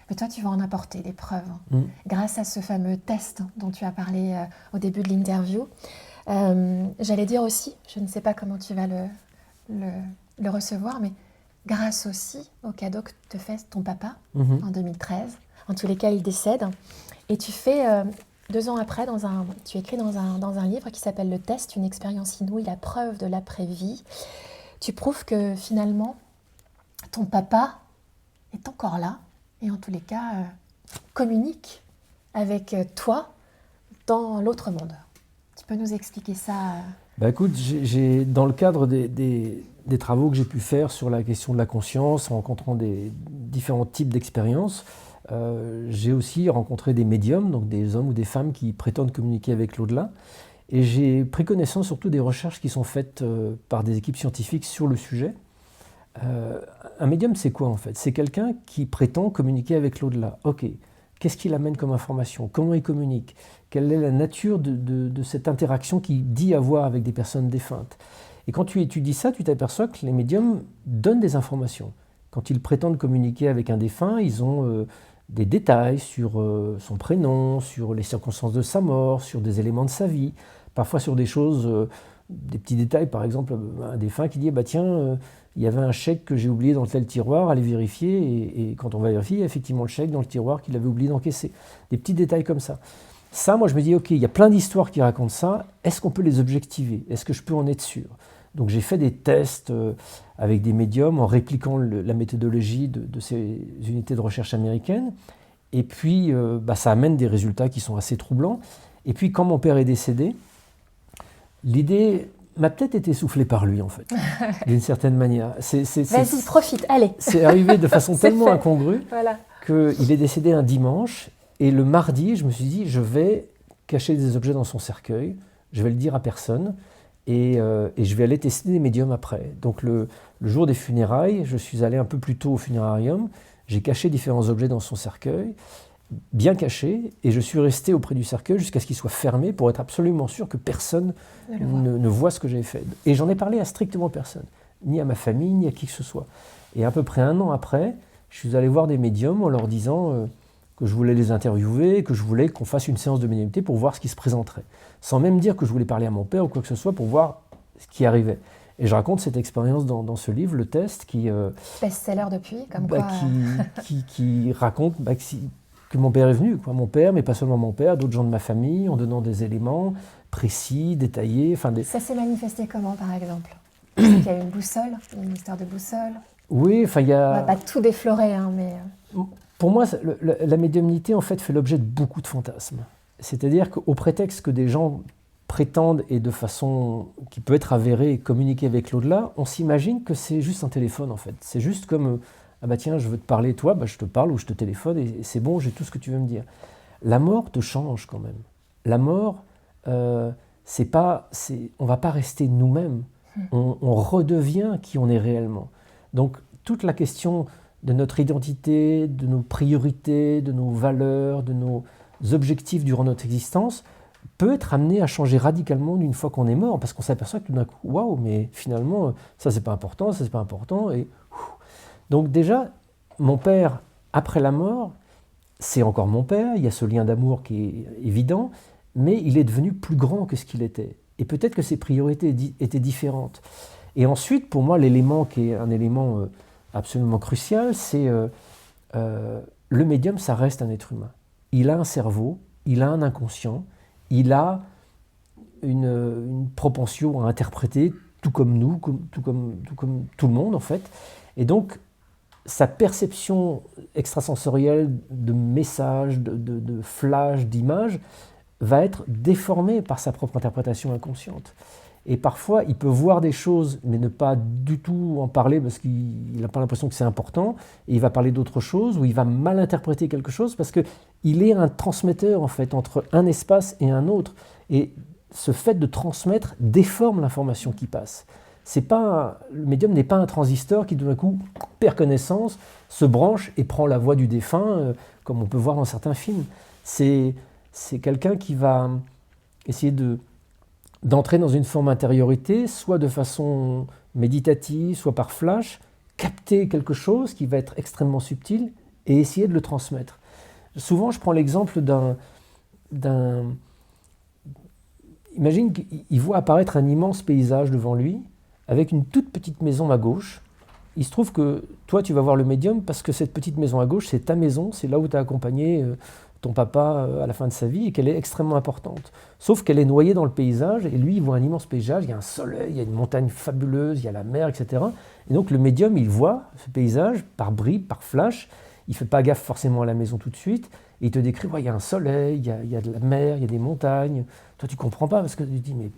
mais toi, tu vas en apporter des preuves grâce à ce fameux test dont tu as parlé au début de l'interview. J'allais dire aussi, je ne sais pas comment tu vas le recevoir, mais grâce aussi au cadeau que te fait ton papa en 2013. En tous les cas, il décède. Et tu fais... 2 ans après, tu écris dans un livre qui s'appelle « Le test, une expérience inouïe, la preuve de l'après-vie ». Tu prouves que finalement, ton papa est encore là et en tous les cas communique avec toi dans l'autre monde. Tu peux nous expliquer ça Écoute, dans le cadre des travaux que j'ai pu faire sur la question de la conscience, en rencontrant des différents types d'expériences, j'ai aussi rencontré des médiums, donc des hommes ou des femmes qui prétendent communiquer avec l'au-delà. Et j'ai pris connaissance surtout des recherches qui sont faites par des équipes scientifiques sur le sujet. Un médium, c'est quoi en fait? C'est quelqu'un qui prétend communiquer avec l'au-delà. Ok, qu'est-ce qu'il amène comme information? Comment il communique? Quelle est la nature de cette interaction qu'il dit avoir avec des personnes défuntes? Et quand tu étudies ça, tu t'aperçois que les médiums donnent des informations. Quand ils prétendent communiquer avec un défunt, ils ont des détails sur son prénom, sur les circonstances de sa mort, sur des éléments de sa vie, parfois sur des choses, des petits détails, par exemple un défunt qui dit tiens, il y avait un chèque que j'ai oublié dans tel tiroir, allez vérifier, et quand on va vérifier, il y a effectivement le chèque dans le tiroir qu'il avait oublié d'encaisser. Des petits détails comme ça. Ça, moi je me dis ok, il y a plein d'histoires qui racontent ça, est-ce qu'on peut les objectiver? Est-ce que je peux en être sûr? Donc j'ai fait des tests avec des médiums en répliquant la méthodologie de ces unités de recherche américaines. Et puis ça amène des résultats qui sont assez troublants. Et puis quand mon père est décédé, l'idée m'a peut-être été soufflée par lui en fait, d'une certaine manière. Vas-y, profite, allez. C'est arrivé de façon tellement fait. incongrue Voilà. qu'il est décédé un dimanche. Et le mardi, je me suis dit, je vais cacher des objets dans son cercueil, je vais le dire à personne. Et je vais aller tester des médiums après. Donc le jour des funérailles, je suis allé un peu plus tôt au funérarium, j'ai caché différents objets dans son cercueil, bien cachés, et je suis resté auprès du cercueil jusqu'à ce qu'il soit fermé pour être absolument sûr que personne ne voit ce que j'ai fait. Et j'en ai parlé à strictement personne, ni à ma famille, ni à qui que ce soit. Et à peu près 1 an après, je suis allé voir des médiums en leur disant que je voulais les interviewer, que je voulais qu'on fasse une séance de médiumnité pour voir ce qui se présenterait. Sans même dire que je voulais parler à mon père ou quoi que ce soit pour voir ce qui arrivait. Et je raconte cette expérience dans ce livre, Le Test, qui... best-seller depuis, comme quoi... qui raconte que mon père est venu. Mon père, mais pas seulement mon père, d'autres gens de ma famille, en donnant des éléments précis, détaillés. Ça s'est manifesté comment, par exemple? Il y a eu une boussole, une histoire de boussole. Oui, il y a... On va pas tout déflorer, mais... Pour moi, la médiumnité, en fait, fait l'objet de beaucoup de fantasmes. C'est-à-dire qu'au prétexte que des gens prétendent, et de façon qui peut être avérée, communiquer avec l'au-delà, on s'imagine que c'est juste un téléphone, en fait. C'est juste comme, tiens, je veux te parler, toi, je te parle ou je te téléphone, et c'est bon, j'ai tout ce que tu veux me dire. La mort te change quand même. La mort, on ne va pas rester nous-mêmes. On redevient qui on est réellement. Donc, toute la question de notre identité, de nos priorités, de nos valeurs, de nos objectifs durant notre existence, peut être amené à changer radicalement d'une fois qu'on est mort, parce qu'on s'aperçoit que tout d'un coup, waouh, mais finalement, ça c'est pas important, ça c'est pas important. Donc déjà, mon père, après la mort, c'est encore mon père, il y a ce lien d'amour qui est évident, mais il est devenu plus grand que ce qu'il était. Et peut-être que ses priorités étaient différentes. Et ensuite, pour moi, l'élément qui est un élément absolument crucial, c'est le médium, ça reste un être humain. Il a un cerveau, il a un inconscient, il a une propension à interpréter, tout comme nous, tout comme tout le monde en fait. Et donc, sa perception extrasensorielle de messages, de flashs, d'images, va être déformée par sa propre interprétation inconsciente. Et parfois, il peut voir des choses, mais ne pas du tout en parler parce qu'il n'a pas l'impression que c'est important, et il va parler d'autre chose, ou il va mal interpréter quelque chose, parce qu'il est un transmetteur, en fait, entre un espace et un autre. Et ce fait de transmettre déforme l'information qui passe. le médium n'est pas un transistor qui, tout d'un coup, perd connaissance, se branche et prend la voix du défunt, comme on peut voir dans certains films. C'est quelqu'un qui va essayer d'entrer dans une forme d'intériorité, soit de façon méditative, soit par flash, capter quelque chose qui va être extrêmement subtil et essayer de le transmettre. Souvent, je prends l'exemple d'un... Imagine qu'il voit apparaître un immense paysage devant lui, avec une toute petite maison à gauche. Il se trouve que toi, tu vas voir le médium parce que cette petite maison à gauche, c'est ta maison, c'est là où tu as accompagné ton papa à la fin de sa vie et qu'elle est extrêmement importante. Sauf qu'elle est noyée dans le paysage et lui, il voit un immense paysage, il y a un soleil, il y a une montagne fabuleuse, il y a la mer, etc. Et donc le médium, il voit ce paysage par bribes, par flash, il ne fait pas gaffe forcément à la maison tout de suite, et il te décrit, ouais, il y a un soleil, il y a de la mer, il y a des montagnes. Toi, tu ne comprends pas parce que tu te dis, mais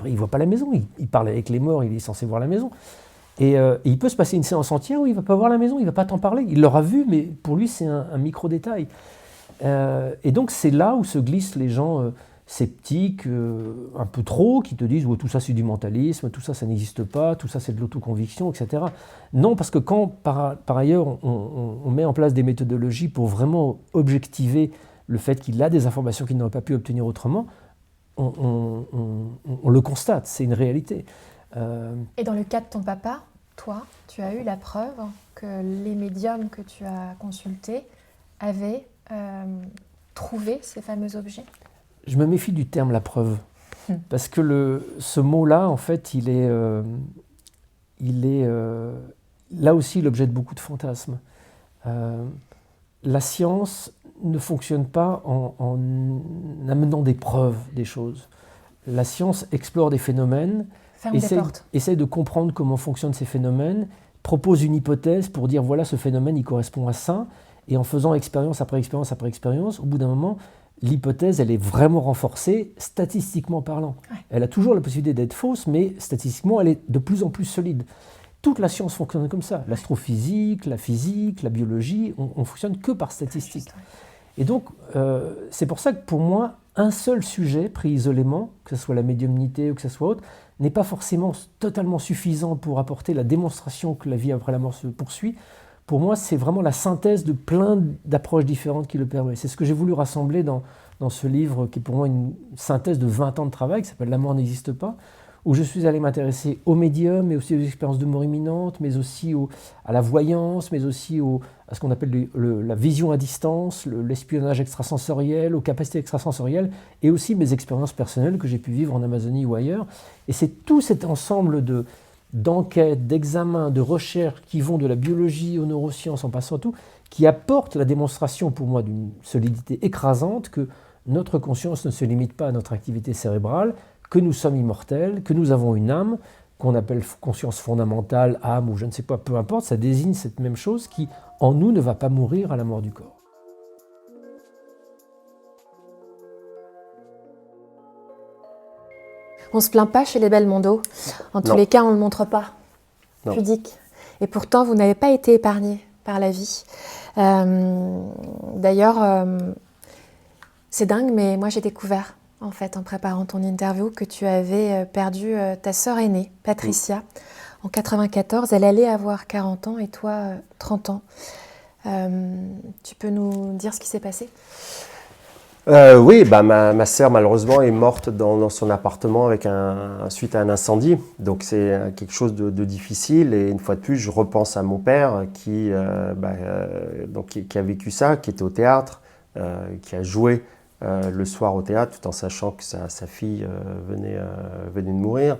il ne voit pas la maison, il parle avec les morts, il est censé voir la maison. Et il peut se passer une séance entière où il ne va pas voir la maison, il ne va pas t'en parler. Il l'aura vu, mais pour lui, c'est un micro-détail. Et donc, c'est là où se glissent les gens sceptiques, un peu trop, qui te disent oh, tout ça, c'est du mentalisme, tout ça, ça n'existe pas, tout ça, c'est de l'autoconviction, etc. Non, parce que quand, par ailleurs, on met en place des méthodologies pour vraiment objectiver le fait qu'il a des informations qu'il n'aurait pas pu obtenir autrement, on le constate, c'est une réalité. Et dans le cas de ton papa, toi, tu as eu la preuve que les médiums que tu as consultés avaient trouvé ces fameux objets? Je me méfie du terme la preuve, parce que ce mot-là, en fait, il est là aussi l'objet de beaucoup de fantasmes. La science ne fonctionne pas en amenant des preuves des choses. La science explore des phénomènes, essaie de comprendre comment fonctionnent ces phénomènes, propose une hypothèse pour dire voilà, ce phénomène il correspond à ça, et en faisant expérience après expérience après expérience, au bout d'un moment, l'hypothèse elle est vraiment renforcée statistiquement parlant. Ouais. Elle a toujours la possibilité d'être fausse, mais statistiquement elle est de plus en plus solide. Toute la science fonctionne comme ça. L'astrophysique, la physique, la biologie, on fonctionne que par statistiques. Et donc, c'est pour ça que pour moi, un seul sujet pris isolément, que ce soit la médiumnité ou que ce soit autre, n'est pas forcément totalement suffisant pour apporter la démonstration que la vie après la mort se poursuit. Pour moi, c'est vraiment la synthèse de plein d'approches différentes qui le permet. C'est ce que j'ai voulu rassembler dans ce livre, qui est pour moi une synthèse de 20 ans de travail, qui s'appelle « La mort n'existe pas », où je suis allé m'intéresser aux médiums, mais aussi aux expériences de mort imminente, mais aussi à la voyance, mais aussi à ce qu'on appelle la vision à distance, l'espionnage extrasensoriel, aux capacités extrasensorielles, et aussi mes expériences personnelles que j'ai pu vivre en Amazonie ou ailleurs. Et c'est tout cet ensemble d'enquêtes, d'examens, de recherches qui vont de la biologie aux neurosciences en passant tout, qui apportent la démonstration pour moi d'une solidité écrasante que notre conscience ne se limite pas à notre activité cérébrale, que nous sommes immortels, que nous avons une âme, qu'on appelle conscience fondamentale, âme ou je ne sais pas, peu importe, ça désigne cette même chose qui, en nous, ne va pas mourir à la mort du corps. On se plaint pas chez les Belmondo. En tous les cas, on ne le montre pas. Non. Pudique. Et pourtant, vous n'avez pas été épargné par la vie. D'ailleurs, c'est dingue, mais moi j'ai découvert, en fait, en préparant ton interview, que tu avais perdu ta sœur aînée, Patricia, en 94. Elle allait avoir 40 ans et toi, 30 ans. Tu peux nous dire ce qui s'est passé ? Oui, ma sœur malheureusement est morte dans son appartement suite à un incendie. Donc c'est quelque chose de difficile. Et une fois de plus, je repense à mon père qui a vécu ça, qui était au théâtre, qui a joué le soir au théâtre tout en sachant que sa fille venait de mourir.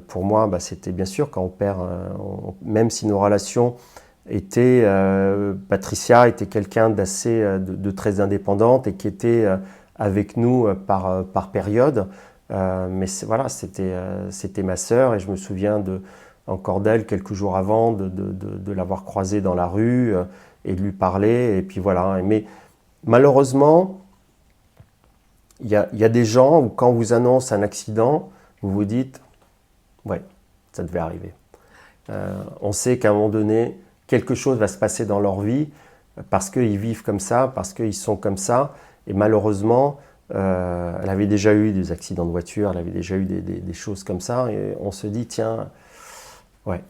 Pour moi, c'était bien sûr quand on perd, même si nos relations Patricia était quelqu'un de très indépendante et qui était avec nous par période. Mais voilà, c'était ma sœur et je me souviens encore d'elle quelques jours avant, de l'avoir croisée dans la rue et de lui parler. Et puis voilà. Mais malheureusement, il y a des gens où quand on vous annonce un accident, vous vous dites « ouais, ça devait arriver ». On sait qu'à un moment donné, quelque chose va se passer dans leur vie parce qu'ils vivent comme ça, parce qu'ils sont comme ça. Et malheureusement, elle avait déjà eu des accidents de voiture, elle avait déjà eu des choses comme ça. Et on se dit, tiens, Ouais.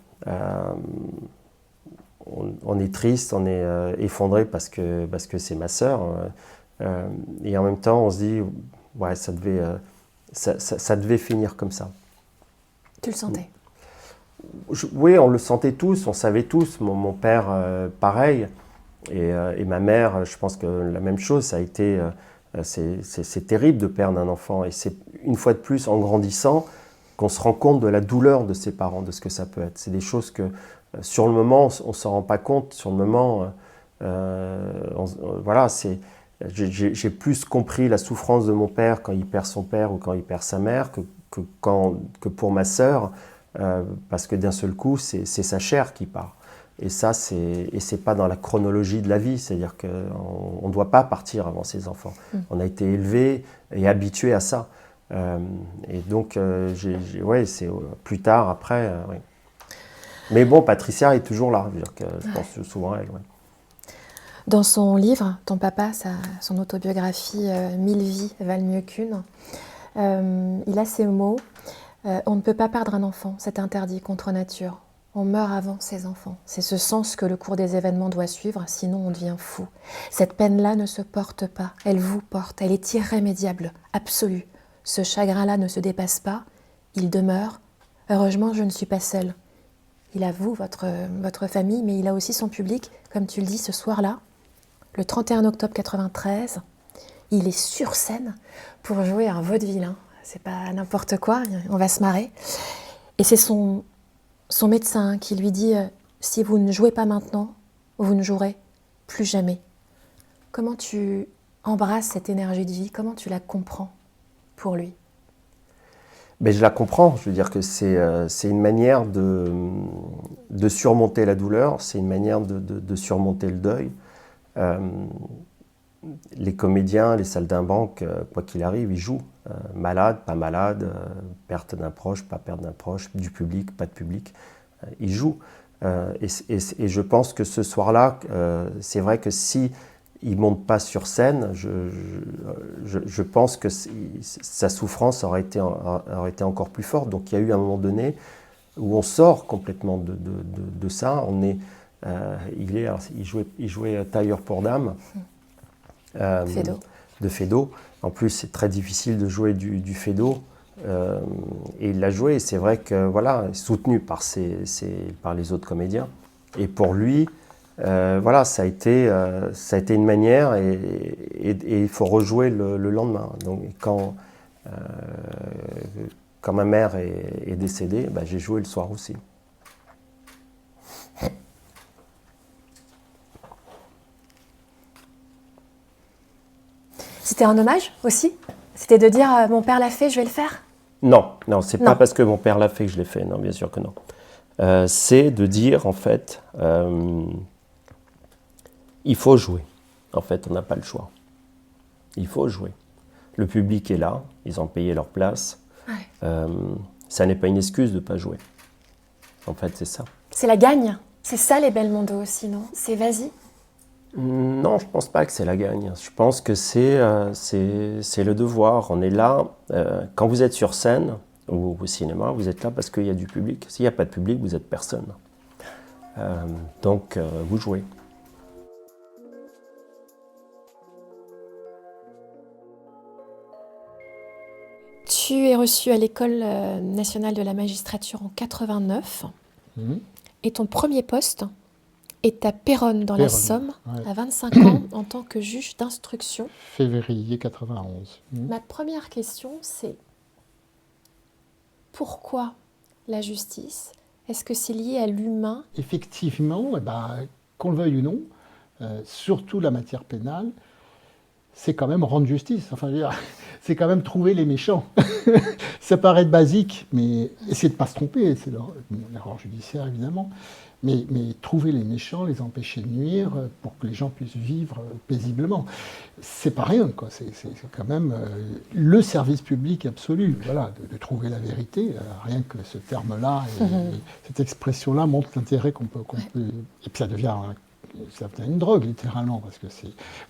On est triste, on est effondré parce que c'est ma sœur. Et en même temps, on se dit, ouais, ça devait finir comme ça. Tu le sentais? Oui, on le sentait tous, on savait tous. Mon père, pareil. Et ma mère, je pense que la même chose, ça a été... c'est terrible de perdre un enfant. Et c'est une fois de plus, en grandissant, qu'on se rend compte de la douleur de ses parents, de ce que ça peut être. C'est des choses que, sur le moment, on ne s'en rend pas compte. Sur le moment, voilà, j'ai plus compris la souffrance de mon père quand il perd son père ou quand il perd sa mère que pour ma sœur, parce que d'un seul coup, c'est sa chair qui part. Et ça, c'est pas dans la chronologie de la vie, c'est-à-dire qu'on ne doit pas partir avant ses enfants. On a été élevés et habitués à ça. Et donc, ouais, c'est plus tard, après. Ouais. Mais bon, Patricia est toujours là, je pense souvent à elle. Ouais. Dans son livre, ton papa, son autobiographie « 1000 vies valent mieux qu'une », il a ces mots « On ne peut pas perdre un enfant, c'est interdit, contre nature. On meurt avant ses enfants. C'est ce sens que le cours des événements doit suivre, sinon on devient fou. Cette peine-là ne se porte pas, elle vous porte, elle est irrémédiable, absolue. Ce chagrin-là ne se dépasse pas, il demeure. Heureusement, je ne suis pas seule. Il a vous, votre famille, mais il a aussi son public, comme tu le dis ce soir-là. Le 31 octobre 93, il est sur scène pour jouer un vaudeville. Hein. C'est pas n'importe quoi, on va se marrer. Et c'est son médecin qui lui dit « Si vous ne jouez pas maintenant, vous ne jouerez plus jamais ». Comment tu embrasses cette énergie de vie? Comment tu la comprends pour lui? Mais je la comprends. Je veux dire que c'est une manière de surmonter la douleur, c'est une manière de surmonter le deuil. Les comédiens, les saltimbanques, quoi qu'il arrive, ils jouent. Malade, pas malade, perte d'un proche, pas perte d'un proche, du public, pas de public. Ils jouent. Et je pense que ce soir-là, c'est vrai que si il ne monte pas sur scène, je pense que sa souffrance aurait été encore plus forte. Donc il y a eu un moment donné où on sort complètement de ça. Il jouait tailleur pour dames de Feydeau. En plus, c'est très difficile de jouer du Feydeau. Et il l'a joué. Et c'est vrai que voilà, soutenu par les autres comédiens. Et pour lui, voilà, ça a été une manière et il faut rejouer le lendemain. Donc quand ma mère est décédée, bah, j'ai joué le soir aussi. C'était un hommage aussi? C'était de dire mon père l'a fait, je vais le faire? Non, c'est pas parce que mon père l'a fait que je l'ai fait, non, bien sûr que non. C'est de dire en fait, il faut jouer. En fait, on n'a pas le choix. Il faut jouer. Le public est là, ils ont payé leur place. Ouais. Ça n'est pas une excuse de ne pas jouer. En fait, c'est ça. C'est la gagne. C'est ça les Belmondo aussi, non? C'est vas-y. Non, je ne pense pas que c'est la gagne. Je pense que c'est le devoir. On est là. Quand vous êtes sur scène ou au cinéma, vous êtes là parce qu'il y a du public. S'il n'y a pas de public, vous n'êtes personne. Donc, vous jouez. Tu es reçu à l'École nationale de la magistrature en 89. Et ton premier poste est à Péronne, dans la Somme, ouais. À 25 ans, en tant que juge d'instruction. Février 91. Ma première question, c'est pourquoi la justice? Est-ce que c'est lié à l'humain? Effectivement, qu'on le veuille ou non, surtout la matière pénale, c'est quand même rendre justice. Enfin, je veux dire, c'est quand même trouver les méchants. Ça paraît basique, mais essayer de ne pas se tromper, c'est l'erreur judiciaire évidemment. Mais trouver les méchants, les empêcher de nuire, pour que les gens puissent vivre paisiblement, c'est pas rien, quoi. C'est quand même le service public absolu, voilà, de trouver la vérité. Rien que ce terme-là, et cette expression-là montre l'intérêt qu'on peut. Et puis ça devient ça devient une drogue, littéralement, parce que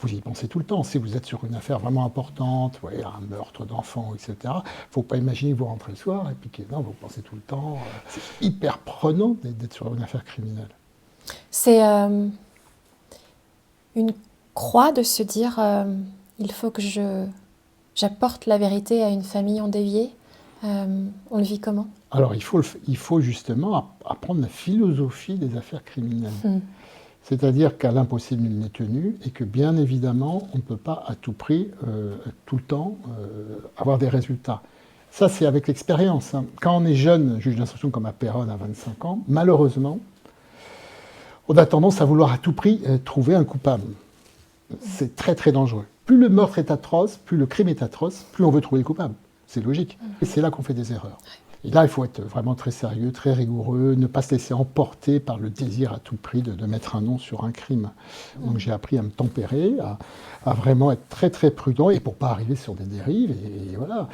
vous y pensez tout le temps. Si vous êtes sur une affaire vraiment importante, ouais, un meurtre d'enfant, etc., il ne faut pas imaginer que vous rentrez le soir et puis que non, vous pensez tout le temps. C'est hyper prenant d'être sur une affaire criminelle. C'est une croix de se dire il faut que j'apporte la vérité à une famille endeuillée. On le vit comment? Alors, il faut justement apprendre la philosophie des affaires criminelles. C'est-à-dire qu'à l'impossible, nul n'est tenu, et que bien évidemment, on ne peut pas à tout prix, tout le temps, avoir des résultats. Ça, c'est avec l'expérience. Hein. Quand on est jeune, juge d'instruction comme à Péronne à 25 ans, malheureusement, on a tendance à vouloir à tout prix trouver un coupable. C'est très très dangereux. Plus le meurtre est atroce, plus le crime est atroce, plus on veut trouver le coupable. C'est logique. Et c'est là qu'on fait des erreurs. Et là, il faut être vraiment très sérieux, très rigoureux, ne pas se laisser emporter par le désir à tout prix de mettre un nom sur un crime. Donc j'ai appris à me tempérer, à vraiment être très très prudent, et pour ne pas arriver sur des dérives. Et voilà.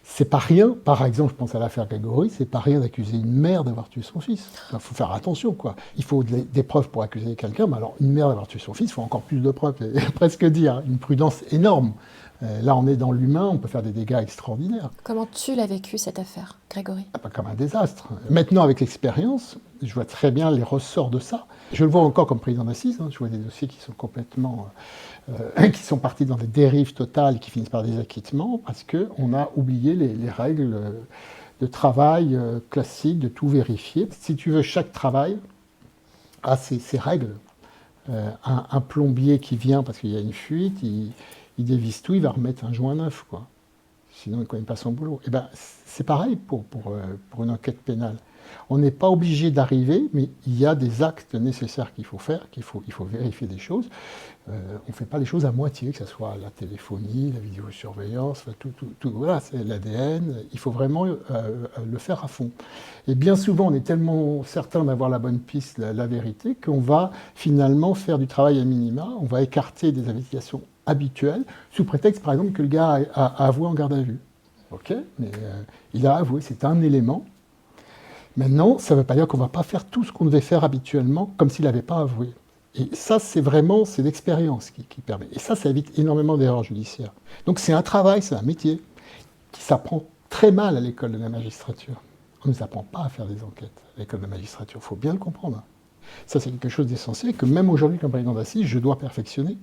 C'est pas rien, par exemple, je pense à l'affaire Grégory, c'est pas rien d'accuser une mère d'avoir tué son fils. Il faut faire attention, quoi. Il faut des preuves pour accuser quelqu'un, mais alors une mère d'avoir tué son fils, il faut encore plus de preuves, presque dire, une prudence énorme. Là, on est dans l'humain, on peut faire des dégâts extraordinaires. Comment tu l'as vécu, cette affaire, Grégory? Pas comme un désastre. Maintenant, avec l'expérience, je vois très bien les ressorts de ça. Je le vois encore comme président d'assises, hein. Je vois des dossiers qui sont complètement... qui sont partis dans des dérives totales et qui finissent par des acquittements parce qu'on a oublié les règles de travail classiques, de tout vérifier. Si tu veux, chaque travail a ses règles. Un plombier qui vient parce qu'il y a une fuite, il dévisse tout, il va remettre un joint neuf, quoi. Sinon, il ne connaît pas son boulot. Et ben, c'est pareil pour une enquête pénale. On n'est pas obligé d'arriver, mais il y a des actes nécessaires qu'il faut faire, il faut vérifier des choses. On ne fait pas les choses à moitié, que ce soit la téléphonie, la vidéosurveillance, tout voilà, c'est l'ADN. Il faut vraiment le faire à fond. Et bien souvent, on est tellement certain d'avoir la bonne piste, la vérité, qu'on va finalement faire du travail à minima, on va écarter des investigations habituelles, sous prétexte, par exemple, que le gars a avoué en garde à vue. Ok, mais il a avoué, c'est un élément. Maintenant, ça ne veut pas dire qu'on ne va pas faire tout ce qu'on devait faire habituellement comme s'il n'avait pas avoué. Et ça, c'est l'expérience qui permet. Et ça évite énormément d'erreurs judiciaires. Donc c'est un travail, c'est un métier qui s'apprend très mal à l'école de la magistrature. On ne nous apprend pas à faire des enquêtes à l'école de la magistrature, il faut bien le comprendre. Ça, c'est quelque chose d'essentiel que même aujourd'hui, comme président d'assises, je dois perfectionner.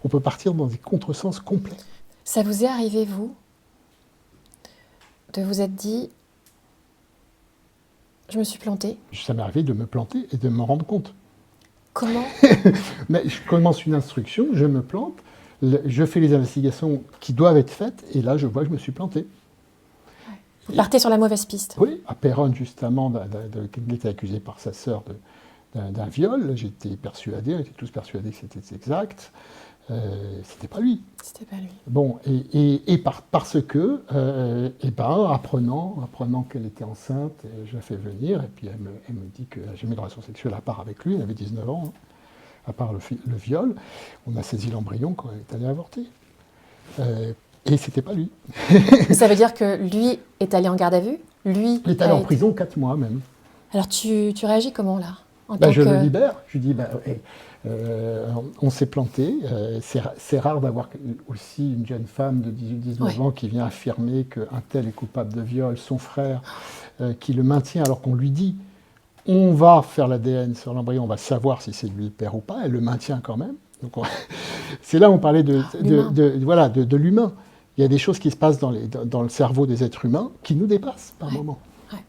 On peut partir dans des contresens complets. Ça vous est arrivé, vous, de vous être dit... Je me suis plantée. Ça m'est arrivé de me planter et de me rendre compte. Comment? Mais je commence une instruction, je me plante, je fais les investigations qui doivent être faites, et là, je vois que je me suis planté. Vous partez sur la mauvaise piste. Oui, à Péronne, justement, il était accusé par sa sœur d'un viol. J'étais persuadé, on était tous persuadés que c'était exact. C'était pas lui. C'était pas lui. Bon, parce que, apprenant qu'elle était enceinte, je la fais venir, et puis elle me dit qu'elle n'a jamais de relation sexuelle à part avec lui, il avait 19 ans, hein, à part le viol. On a saisi l'embryon quand elle est allée avorter. Et c'était pas lui. Ça veut dire que lui est allé en garde à vue? Lui il est allé en prison 4 mois même. Alors tu réagis comment là? Je le libère, je lui dis, on s'est planté, c'est rare d'avoir aussi une jeune femme de 18-19 ans qui vient affirmer qu'un tel est coupable de viol, son frère qui le maintient alors qu'on lui dit, on va faire l'ADN sur l'embryon, on va savoir si c'est lui le père ou pas, elle le maintient quand même. Donc c'est là où on parlait de l'humain. Il y a des choses qui se passent dans le cerveau des êtres humains qui nous dépassent par moments.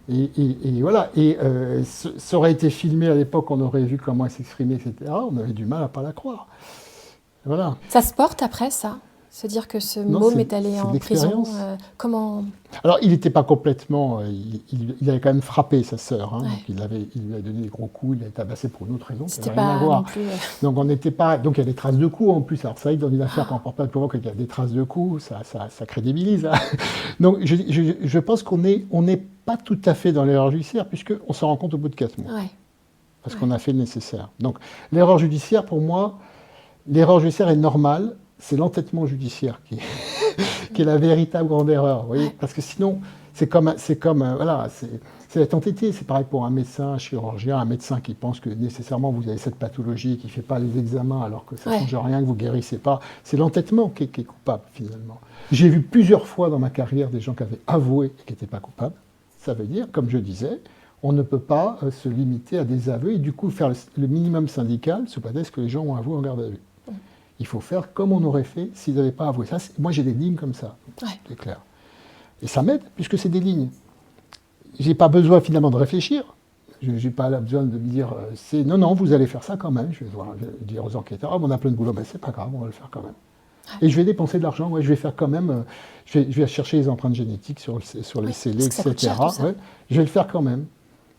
Ouais. Et voilà, ça aurait été filmé à l'époque, on aurait vu comment elle s'exprimait, etc. On avait du mal à ne pas la croire. Voilà. Ça se porte après, ça? Se dire que ce môme est allé en prison, comment... Alors, il n'était pas complètement... il avait quand même frappé sa sœur. Hein, donc il lui a donné des gros coups, il a tabassé pour une autre raison. C'était pas rien à voir. Non plus... Donc, on n'était pas... Donc, il y a des traces de coups, en plus. Alors, c'est vrai que dans une affaire qu'on porte pas de pouvoir, qu'il y a des traces de coups, ça crédibilise. Hein. Donc, je pense qu'on n'est pas tout à fait dans l'erreur judiciaire, puisqu'on s'en rend compte au bout de 4 mois. Ouais. Parce qu'on a fait le nécessaire. Donc, l'erreur judiciaire, pour moi, l'erreur judiciaire est normale. C'est l'entêtement judiciaire qui est la véritable grande erreur. Vous voyez, parce que sinon, C'est la tentité. C'est pareil pour un médecin, un chirurgien, un médecin qui pense que nécessairement vous avez cette pathologie, qui ne fait pas les examens alors que ça ne change rien, que vous ne guérissez pas. C'est l'entêtement qui est coupable finalement. J'ai vu plusieurs fois dans ma carrière des gens qui avaient avoué et qui n'étaient pas coupables. Ça veut dire, comme je disais, on ne peut pas se limiter à des aveux et du coup faire le minimum syndical sous prétexte que les gens ont avoué en garde à vue. Il faut faire comme on aurait fait s'ils n'avaient pas avoué. Ça, moi, j'ai des lignes comme ça, c'est clair. Et ça m'aide, puisque c'est des lignes. Je n'ai pas besoin finalement de réfléchir. Je n'ai pas besoin de me dire, non, vous allez faire ça quand même. Je vais dire aux enquêteurs, on a plein de boulot, c'est pas grave, on va le faire quand même. Et je vais dépenser de l'argent, je vais faire quand même, je vais chercher les empreintes génétiques sur les scellés, etc. Je vais le faire quand même.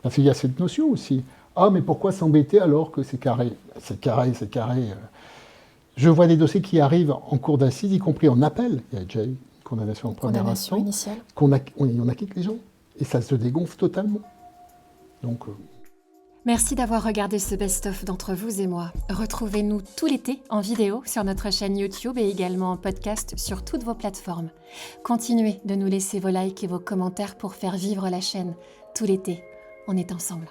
Parce qu'il y a cette notion aussi. Ah, mais pourquoi s'embêter alors que c'est carré? C'est carré. Je vois des dossiers qui arrivent en cours d'assises, y compris en appel. Il y a déjà eu une condamnation en première instance. Initiale. On acquitte les gens. Et ça se dégonfle totalement. Donc... Merci d'avoir regardé ce best-of d'Entre vous et moi. Retrouvez-nous tout l'été en vidéo sur notre chaîne YouTube et également en podcast sur toutes vos plateformes. Continuez de nous laisser vos likes et vos commentaires pour faire vivre la chaîne. Tout l'été, on est ensemble.